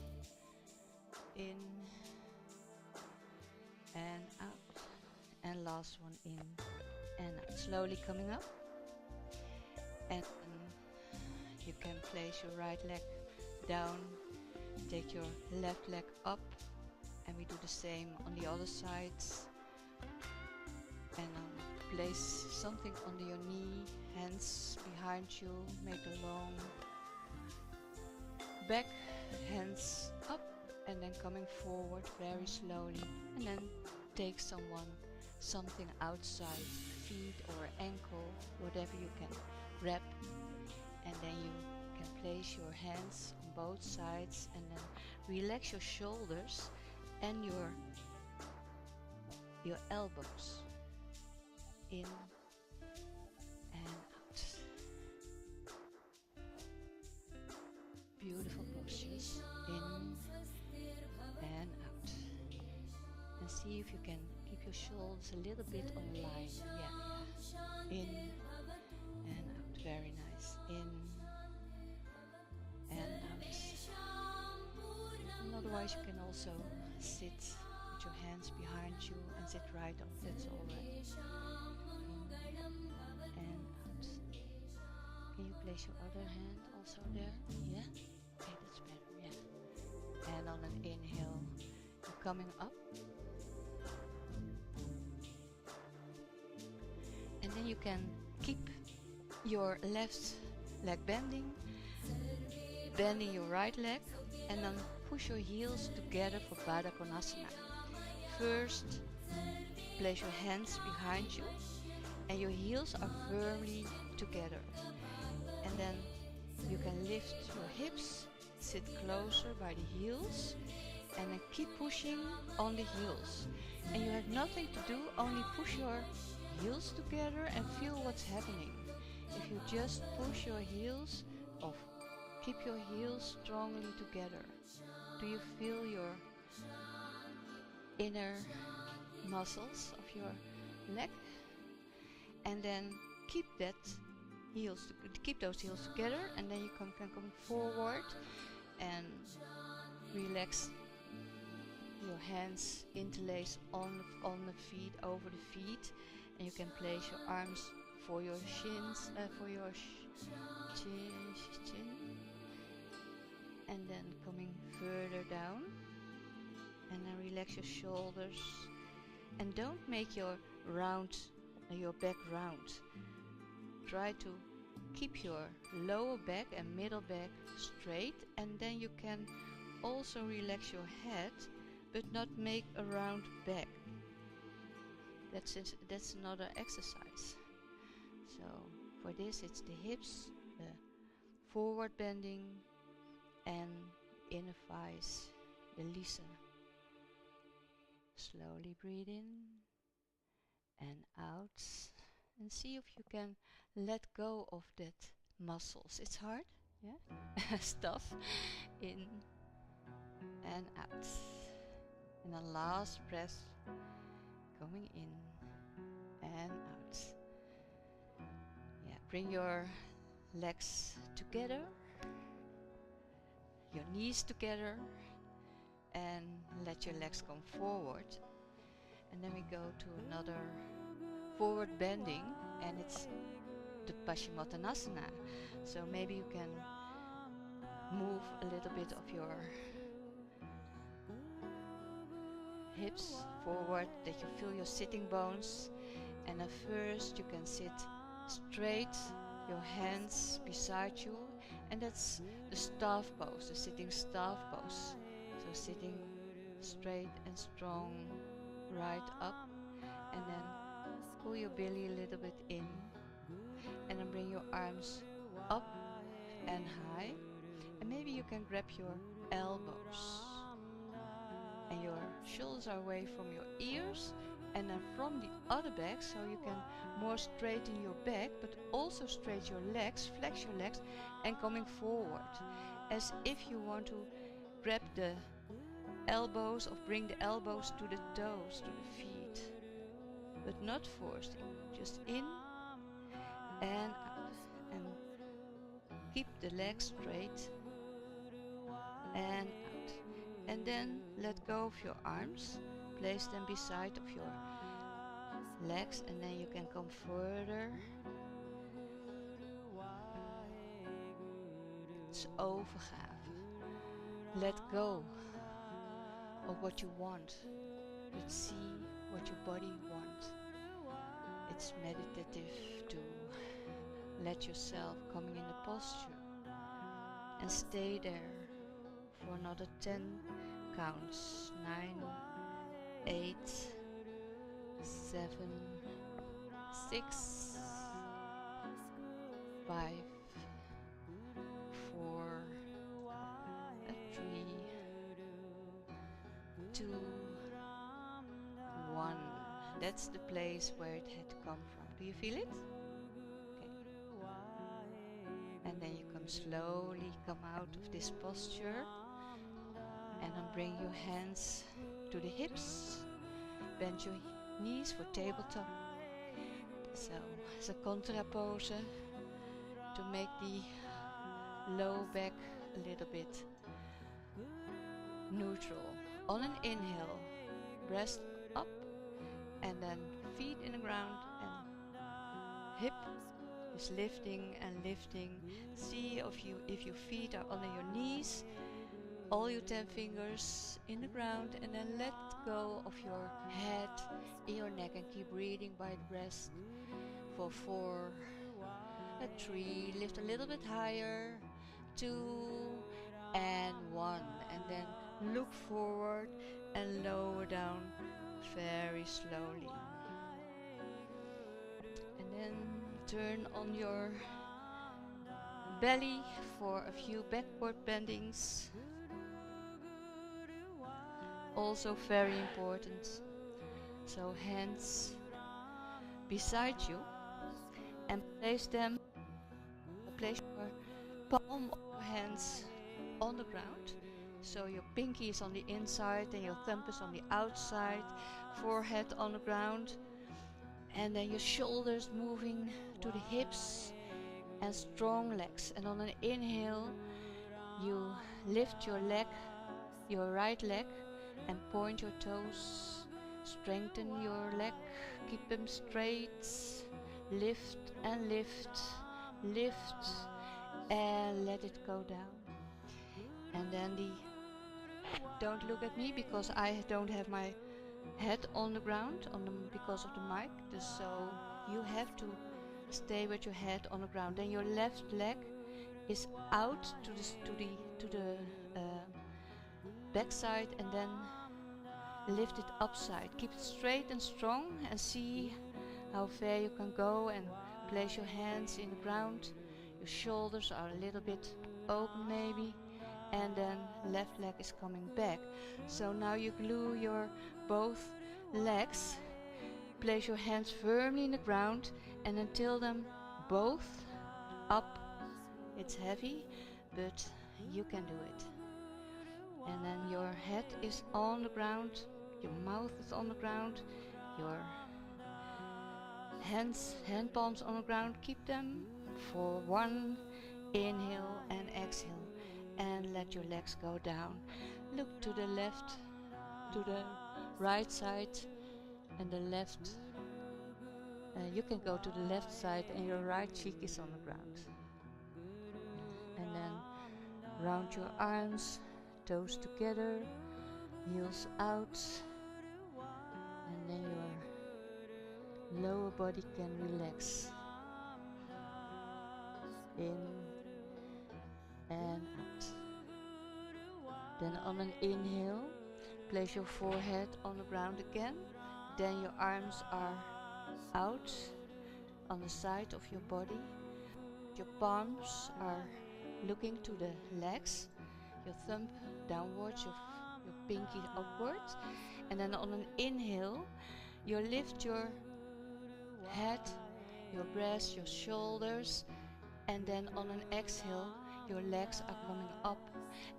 In and out. And last one, in and out. Slowly coming up. And you can place your right leg down, take your left leg up, and we do the same on the other sides. And place something under your knee, hands behind you, make a long back, hands up, and then coming forward very slowly, and then take something outside, feet or ankle, whatever you can wrap, and then you can place your hands on both sides, and then relax your shoulders and your elbows. In and out. Beautiful postures. In and out. And see if you can keep your shoulders a little bit on line. Yeah. In and out. Very nice. In and out. And otherwise you can also sit with your hands behind you and sit right up. That's all right. Can you place your other hand also there? Yeah? Okay, that's better, yeah. And on an inhale, you're coming up. And then you can keep your left leg bending your right leg, and then push your heels together for Baddha Konasana. First, place your hands behind you, and your heels are firmly together. And then you can lift your hips, sit closer by the heels, and then keep pushing on the heels. And you have nothing to do, only push your heels together and feel what's happening. If you just push your heels off, keep your heels strongly together. Do you feel your inner muscles of your leg? And then keep those heels together, and then you can come forward and relax your hands, interlace on the feet, over the feet, and you can place your arms for your shins, for your chin, and then coming further down, and then relax your shoulders, and don't make your back round. Try to keep your lower back and middle back straight, and then you can also relax your head, but not make a round back. That's another exercise. So for this, it's the hips, the forward bending, and inner thighs, the Lisa. Slowly breathe in and out, and see if you can let go of that muscles. It's hard, yeah? Stuff. In and out. And the last breath, coming in and out. Yeah, bring your legs together, your knees together, and let your legs come forward. And then we go to another forward bending, and it's the Paschimottanasana. So maybe you can move a little bit of your hips forward, that you feel your sitting bones. And at first you can sit straight, your hands beside you, and that's the staff pose, the sitting staff pose. So sitting straight and strong, right up, and then pull your belly a little bit in, and then bring your arms up and high, and maybe you can grab your elbows and your shoulders are away from your ears, and then from the other back, so you can more straighten your back but also straight your legs, flex your legs, and coming forward as if you want to grab the elbows or bring the elbows to the toes, to the feet, but not forcing, just in and out, and keep the legs straight and out, and then let go of your arms, place them beside of your legs, and then you can come further. It's overgave. Let go of what you want, but see what your body wants. It's meditative to let yourself coming in a posture and stay there for another 10 counts. 9, 8, 7, 6, 5, 4, 3, 2, 1. That's the place where it had to come from. Do you feel it? Okay. And then you come slowly come out of this posture, and then bring your hands to the hips, bend your knees for tabletop. So as a contra pose to make the low back a little bit neutral. On an inhale, breast up, and then feet in the ground, and hip is lifting and lifting. See if your feet are under your knees, all your 10 fingers in the ground, and then let go of your head in your neck and keep breathing by the breast for 4, 3, lift a little bit higher, 2 and 1, and then look forward and lower down very slowly, and then turn on your belly for a few backward bendings, also very important. So hands beside you, and place your palm of your hands on the ground. So your pinky is on the inside and your thumb is on the outside, forehead on the ground, and then your shoulders moving to the hips and strong legs. And on an inhale, you lift your leg, your right leg, and point your toes. Strengthen your leg, keep them straight, lift and lift, lift and let it go down. And then don't look at me because I don't have my head on the ground because of the mic, so you have to stay with your head on the ground. Then your left leg is out to the back side, and then lift it upside. Keep it straight and strong, and see how far you can go, and place your hands in the ground. Your shoulders are a little bit open maybe, and then left leg is coming back. So now you glue your both legs, place your hands firmly in the ground, and then tilt them both up. It's heavy, but you can do it. And then your head is on the ground, your mouth is on the ground, your hand palms on the ground. Keep them for 1 inhale and exhale, and let your legs go down. Look to the left, to the right side, and the left. You can go to the left side and your right cheek is on the ground. And then round your arms, toes together, heels out, and then your lower body can relax. In and out. Then on an inhale, place your forehead on the ground again. Then your arms are out on the side of your body. Your palms are looking to the legs, your thumb downwards, your pinky upwards, and then on an inhale you lift your head, your breast, your shoulders, and then on an exhale your legs are coming up,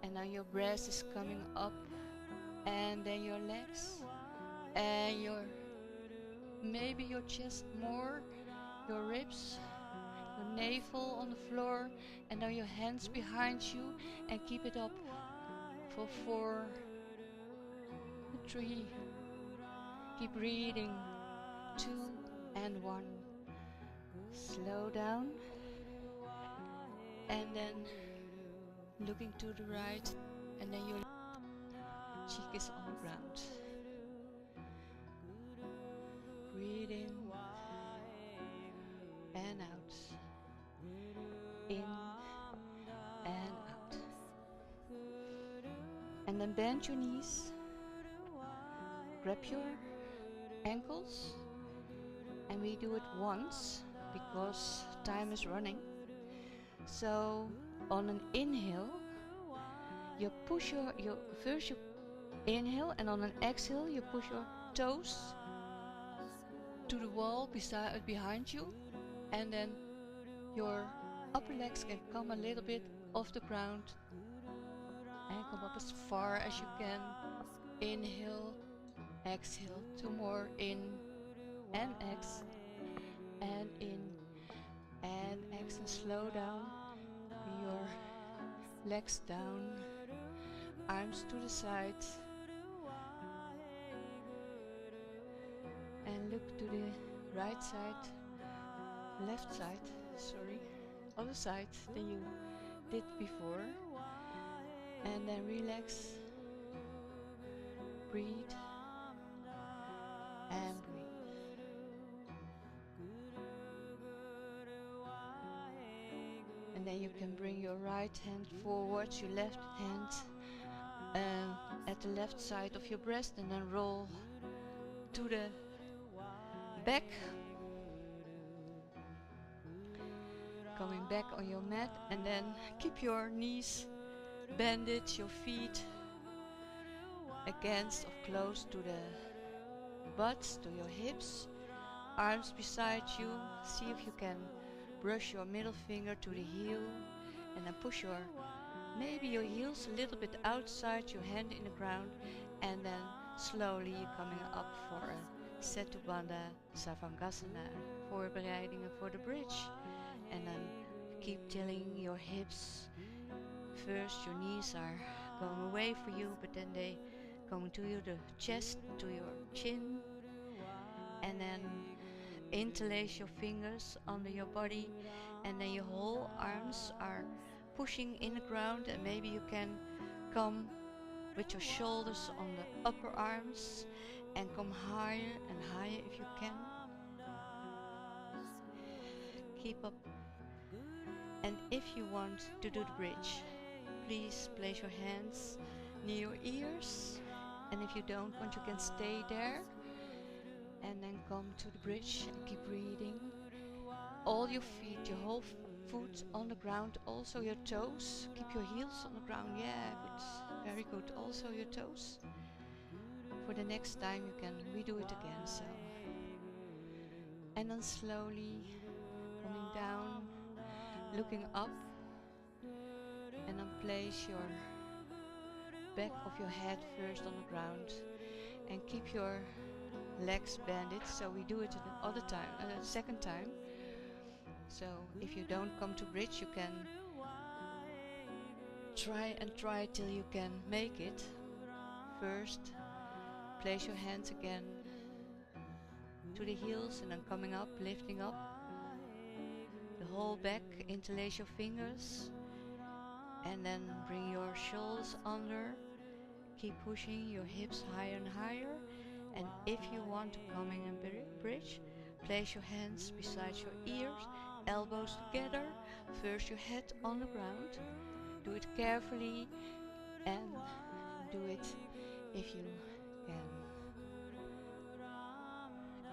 and now your breast is coming up, and then your legs, and maybe your chest more, your ribs, your navel on the floor, and now your hands behind you, and keep it up for 4, 3, keep breathing, 2 and 1. Slow down, and then looking to the right, and then your cheek is on the ground. Breathe in and out, in and out, and then bend your knees, grab your ankles, and we do it once because time is running. So on an inhale you push your first you inhale, and on an exhale you push your toes to the wall behind you, and then your upper legs can come a little bit off the ground and come up as far as you can. Inhale, exhale, 2 more, in and ex, and in and ex, and slow down. Bring your legs down, arms to the side, and look to the right side, left side, sorry, other side than you did before, and then relax, breathe and breathe. And then you can bring your right hand forwards, your left hand at the left side of your breast, and then roll to the back, coming back on your mat, and then keep your knees bended, your feet against or close to the butts, to your hips, arms beside you. See if you can brush your middle finger to the heel, and then push maybe your heels a little bit outside, your hand in the ground, and then slowly coming up for a Setu Bandha Savangasana, voorbereidingen voor de bridge. And then keep tilling your hips. First your knees are going away for you, but then they going to the chest, to your chin, and then interlace your fingers under your body, and then your whole arms are pushing in the ground, and maybe you can come with your shoulders on the upper arms and come higher and higher if you can. Keep up. And if you want to do the bridge, please place your hands near your ears, and if you don't want, you can stay there and then come to the bridge and keep breathing. All your feet, your whole foot on the ground, also your toes. Keep your heels on the ground, yeah, good, very good. Also your toes. For the next time you can redo it again, so. And then slowly coming down, looking up, and then place your back of your head first on the ground, and keep your legs bended. So we do it another time, second time. So if you don't come to bridge, you can try till you can make it. First, place your hands again to the heels, and then coming up, lifting up the whole back, interlace your fingers, and then bring your shoulders under. Keep pushing your hips higher and higher, and if you want to come in a bridge, place your hands beside your ears, elbows together, first your head on the ground. Do it carefully, and do it if you can.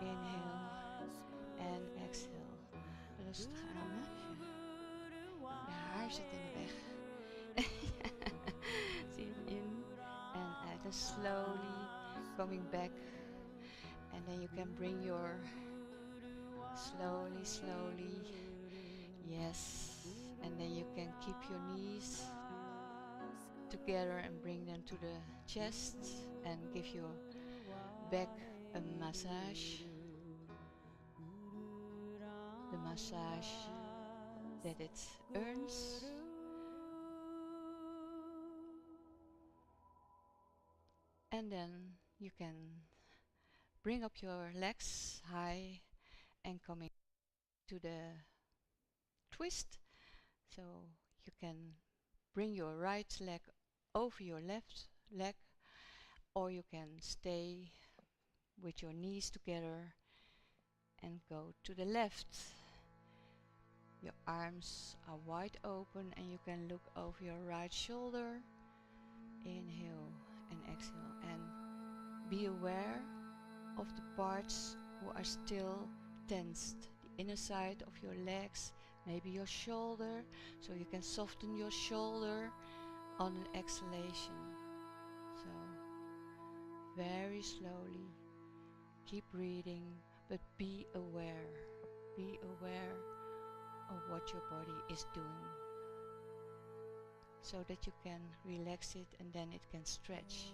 Inhale rustig aan, hè? Je haar zit in de weg. Zie het in en uit. And slowly coming back. And then you can bring your slowly. Yes. And then you can keep your knees together and bring them to the chest and give your back a massage. The massage that it earns. And then you can bring up your legs high and coming to the twist. So you can bring your right leg over your left leg, or you can stay with your knees together and go to the left. Your arms are wide open and you can look over your right shoulder. Inhale and exhale, and be aware of the parts who are still tensed. The inner side of your legs, maybe your shoulder, so you can soften your shoulder on an exhalation. So very slowly keep breathing, but be aware of what your body is doing, so that you can relax it and then it can stretch.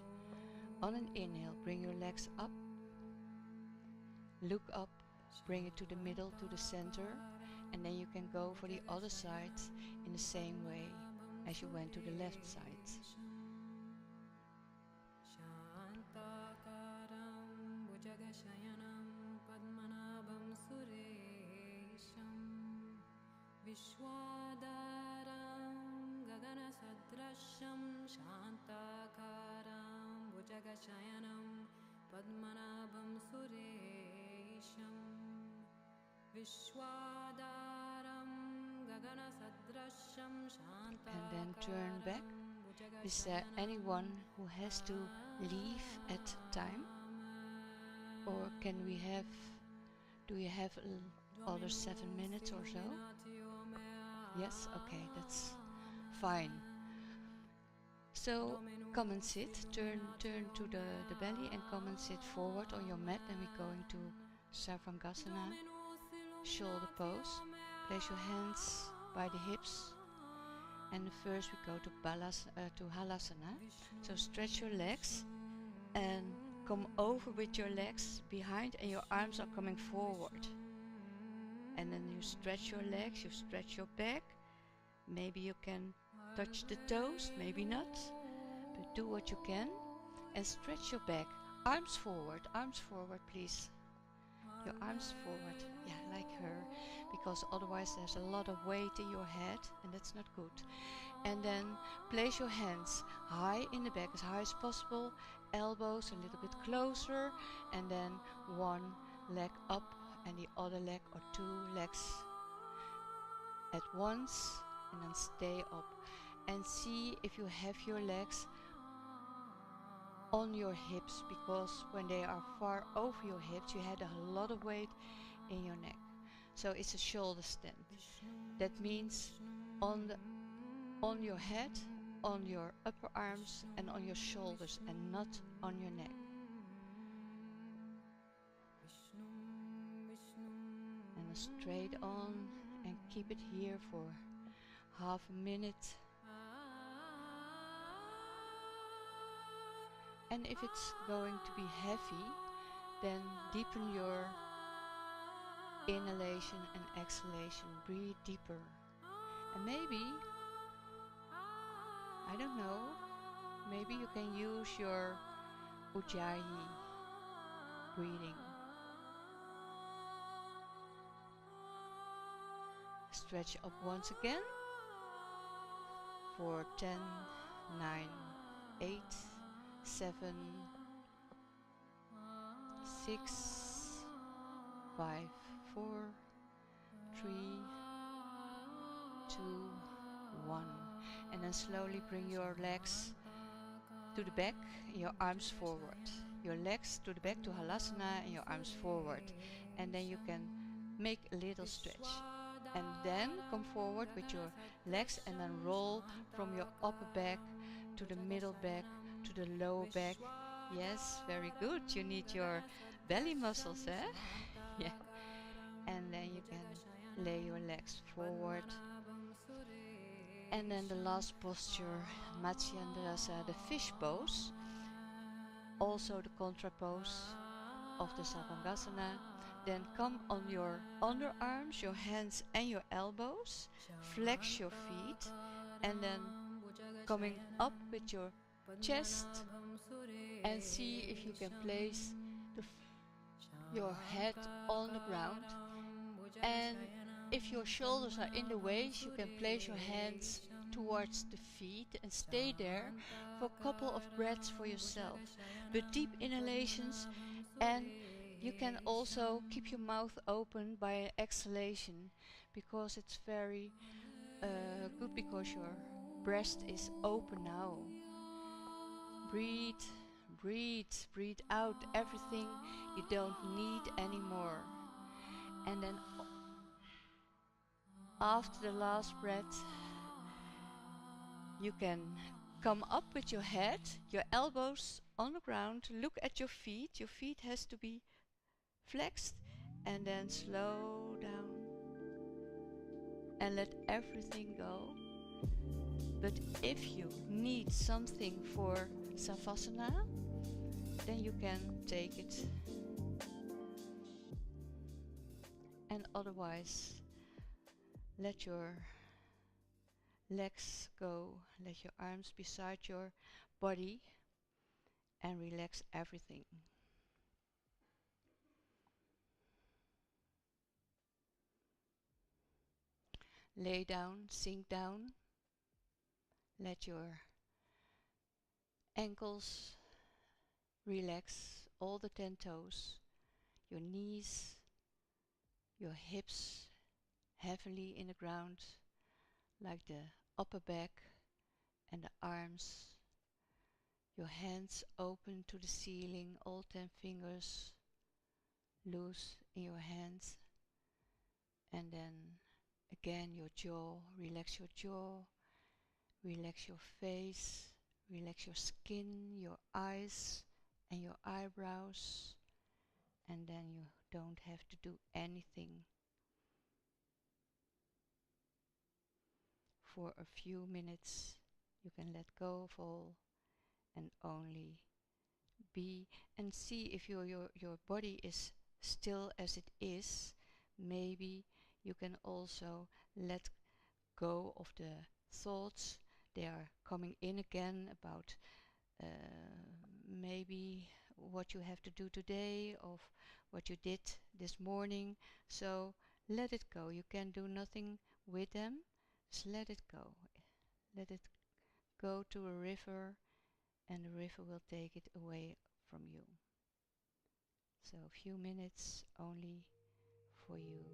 On an inhale, bring your legs up, look up, bring it to the middle, to the center, and then you can go for the other side in the same way as you went to the left side. And then turn back. Is there anyone who has to leave at time? Or do you have other 7 minutes or so? Yes? Okay, that's fine. So come and sit, turn to the belly and come and sit forward on your mat, and we're going to Sarvangasana, shoulder pose. Place your hands by the hips, and first we go to Halasana. So stretch your legs and come over with your legs behind, and your arms are coming forward. And then you stretch your legs, you stretch your back. Maybe you can touch the toes, maybe not, but do what you can and stretch your back. Arms forward, please. Your arms forward, yeah, like her, because otherwise there's a lot of weight in your head and that's not good. And then place your hands high in the back, as high as possible, elbows a little bit closer, and then one leg up and the other leg, or two legs at once, and then stay up. And see if you have your legs on your hips, because when they are far over your hips you had a lot of weight in your neck. So it's a shoulder stand. That means on your head, on your upper arms and on your shoulders, and not on your neck. And straight on, and keep it here for half a minute. And if it's going to be heavy, then deepen your inhalation and exhalation. Breathe deeper. And maybe, I don't know, maybe you can use your Ujjayi breathing. Stretch up once again for 10, 9, 8, 7, 6, 5, 4, 3, 2, 1. And then slowly bring your legs to the back, your arms forward. Your legs to the back to Halasana and your arms forward. And then you can make a little stretch. And then come forward with your legs and then roll from your upper back to the middle back to the lower back. Yes, very good. You need your belly muscles, eh? Yeah. And then you can lay your legs forward. And then the last posture, Matsyendrasa, the fish pose. Also the contra pose of the Savangasana. Then come on your underarms, your hands and your elbows. Flex your feet. And then coming up with your chest. And see if you can place your head on the ground. And if your shoulders are in the way, you can place your hands towards the feet and stay there for a couple of breaths for yourself. But deep inhalations, and you can also keep your mouth open by an exhalation, because it's very good, because your breast is open now. Breathe, breathe, breathe out everything you don't need anymore. And then after the last breath, you can come up with your head, your elbows on the ground, look at your feet. Your feet has to be flexed, and then slow down and let everything go. But if you need something for Savasana, then you can take it. And otherwise, let your legs go, let your arms beside your body, and relax everything. Lay down, sink down. Let your ankles relax, all the 10 toes, your knees, your hips heavily in the ground, like the upper back and the arms. Your hands open to the ceiling, all 10 fingers loose in your hands. And then again your jaw, relax your jaw, relax your face, relax your skin, your eyes and your eyebrows. And then you don't have to do anything for a few minutes. You can let go of all and only be, and see if your body is still as it is. Maybe you can also let go of the thoughts. They are coming in again about maybe what you have to do today, of what you did this morning. So let it go. You can do nothing with them. Just let it go. Let it go to a river, and the river will take it away from you. So a few minutes only for you.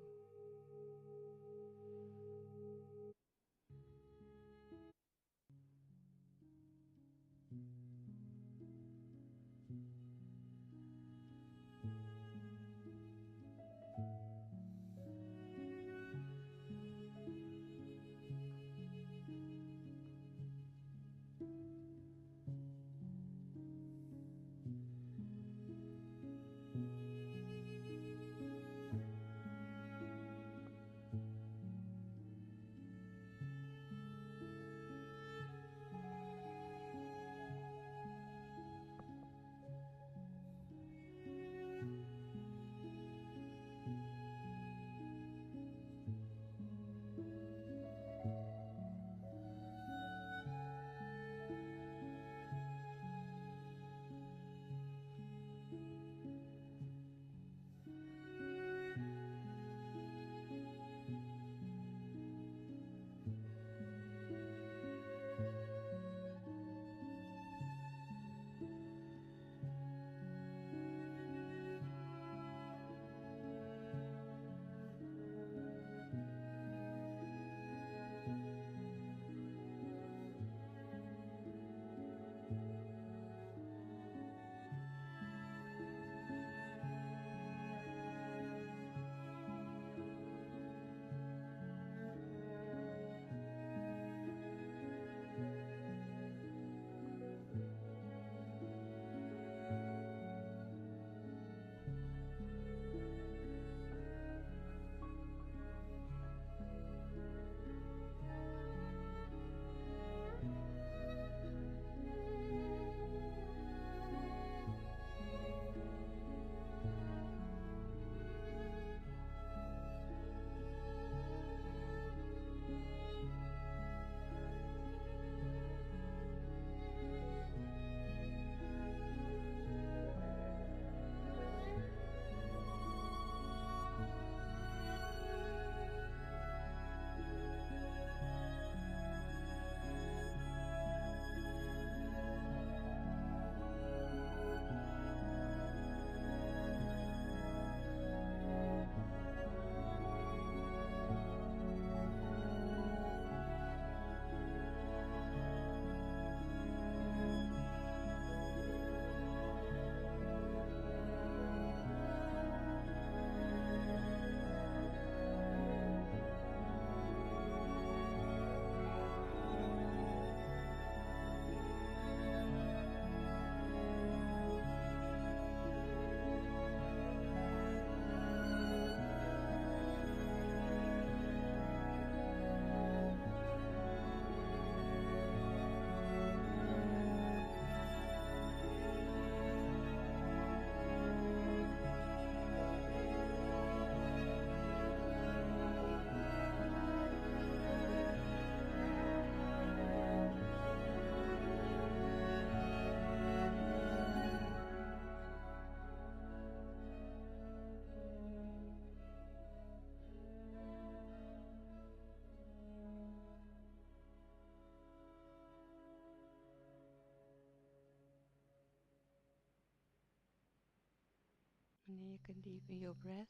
And then you can deepen your breath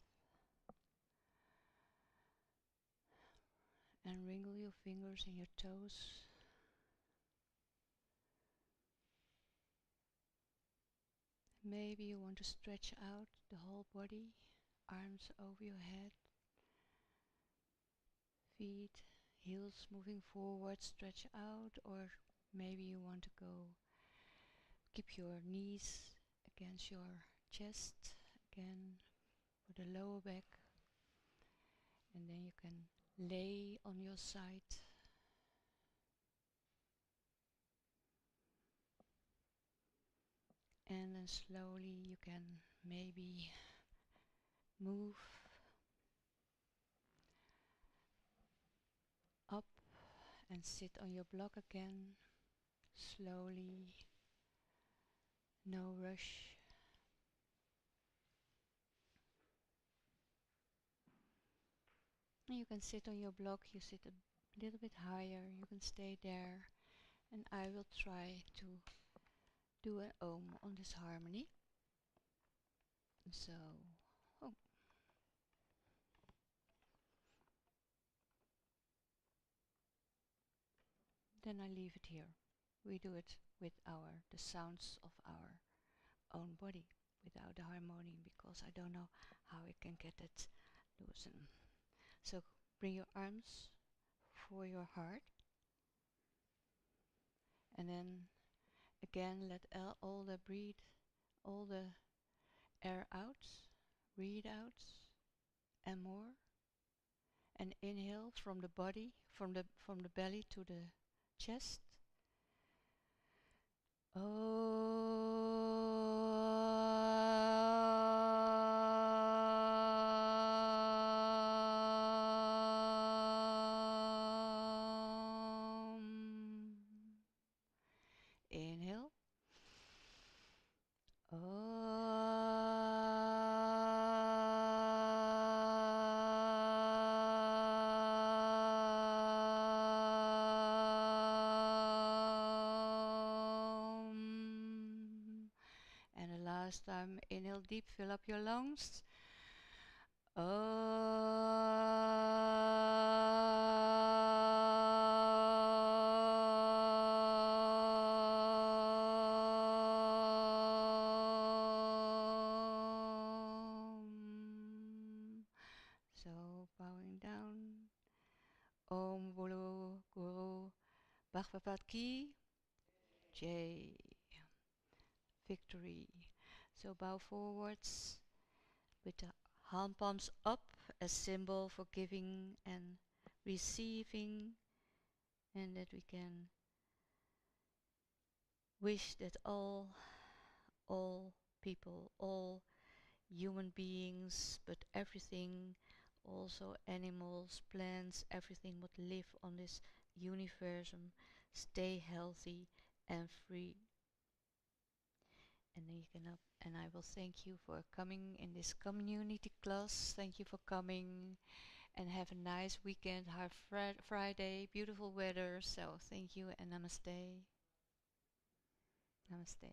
and wrinkle your fingers and your toes. Maybe you want to stretch out the whole body, arms over your head, feet, heels moving forward, stretch out, or maybe you want to go, keep your knees against your chest again for the lower back, and then you can lay on your side. And then slowly you can maybe move up and sit on your block again, slowly, no rush. And you can sit on your block, you sit a little bit higher, you can stay there, and I will try to do an Om on this harmony. So, oh. Then I leave it here. We do it with the sounds of our own body, without the harmonium, because I don't know how I can get it loosened. So bring your arms for your heart, and then again let all the air out, breathe out, and more. And inhale from the body, from the belly to the chest. Inhale. And the last time, inhale deep, fill up your lungs. So bowing down. Om Bolo Guru Bhagavad Ki Jai. Victory. So bow forwards with the hand palms up as symbol for giving and receiving, and that we can wish that all people, all human beings, but everything, also animals, plants, everything what live on this universum, stay healthy and free. And then you can and I will thank you for coming in this community class. Thank you for coming, and have a nice weekend. Have Friday, beautiful weather. So thank you and namaste. Namaste.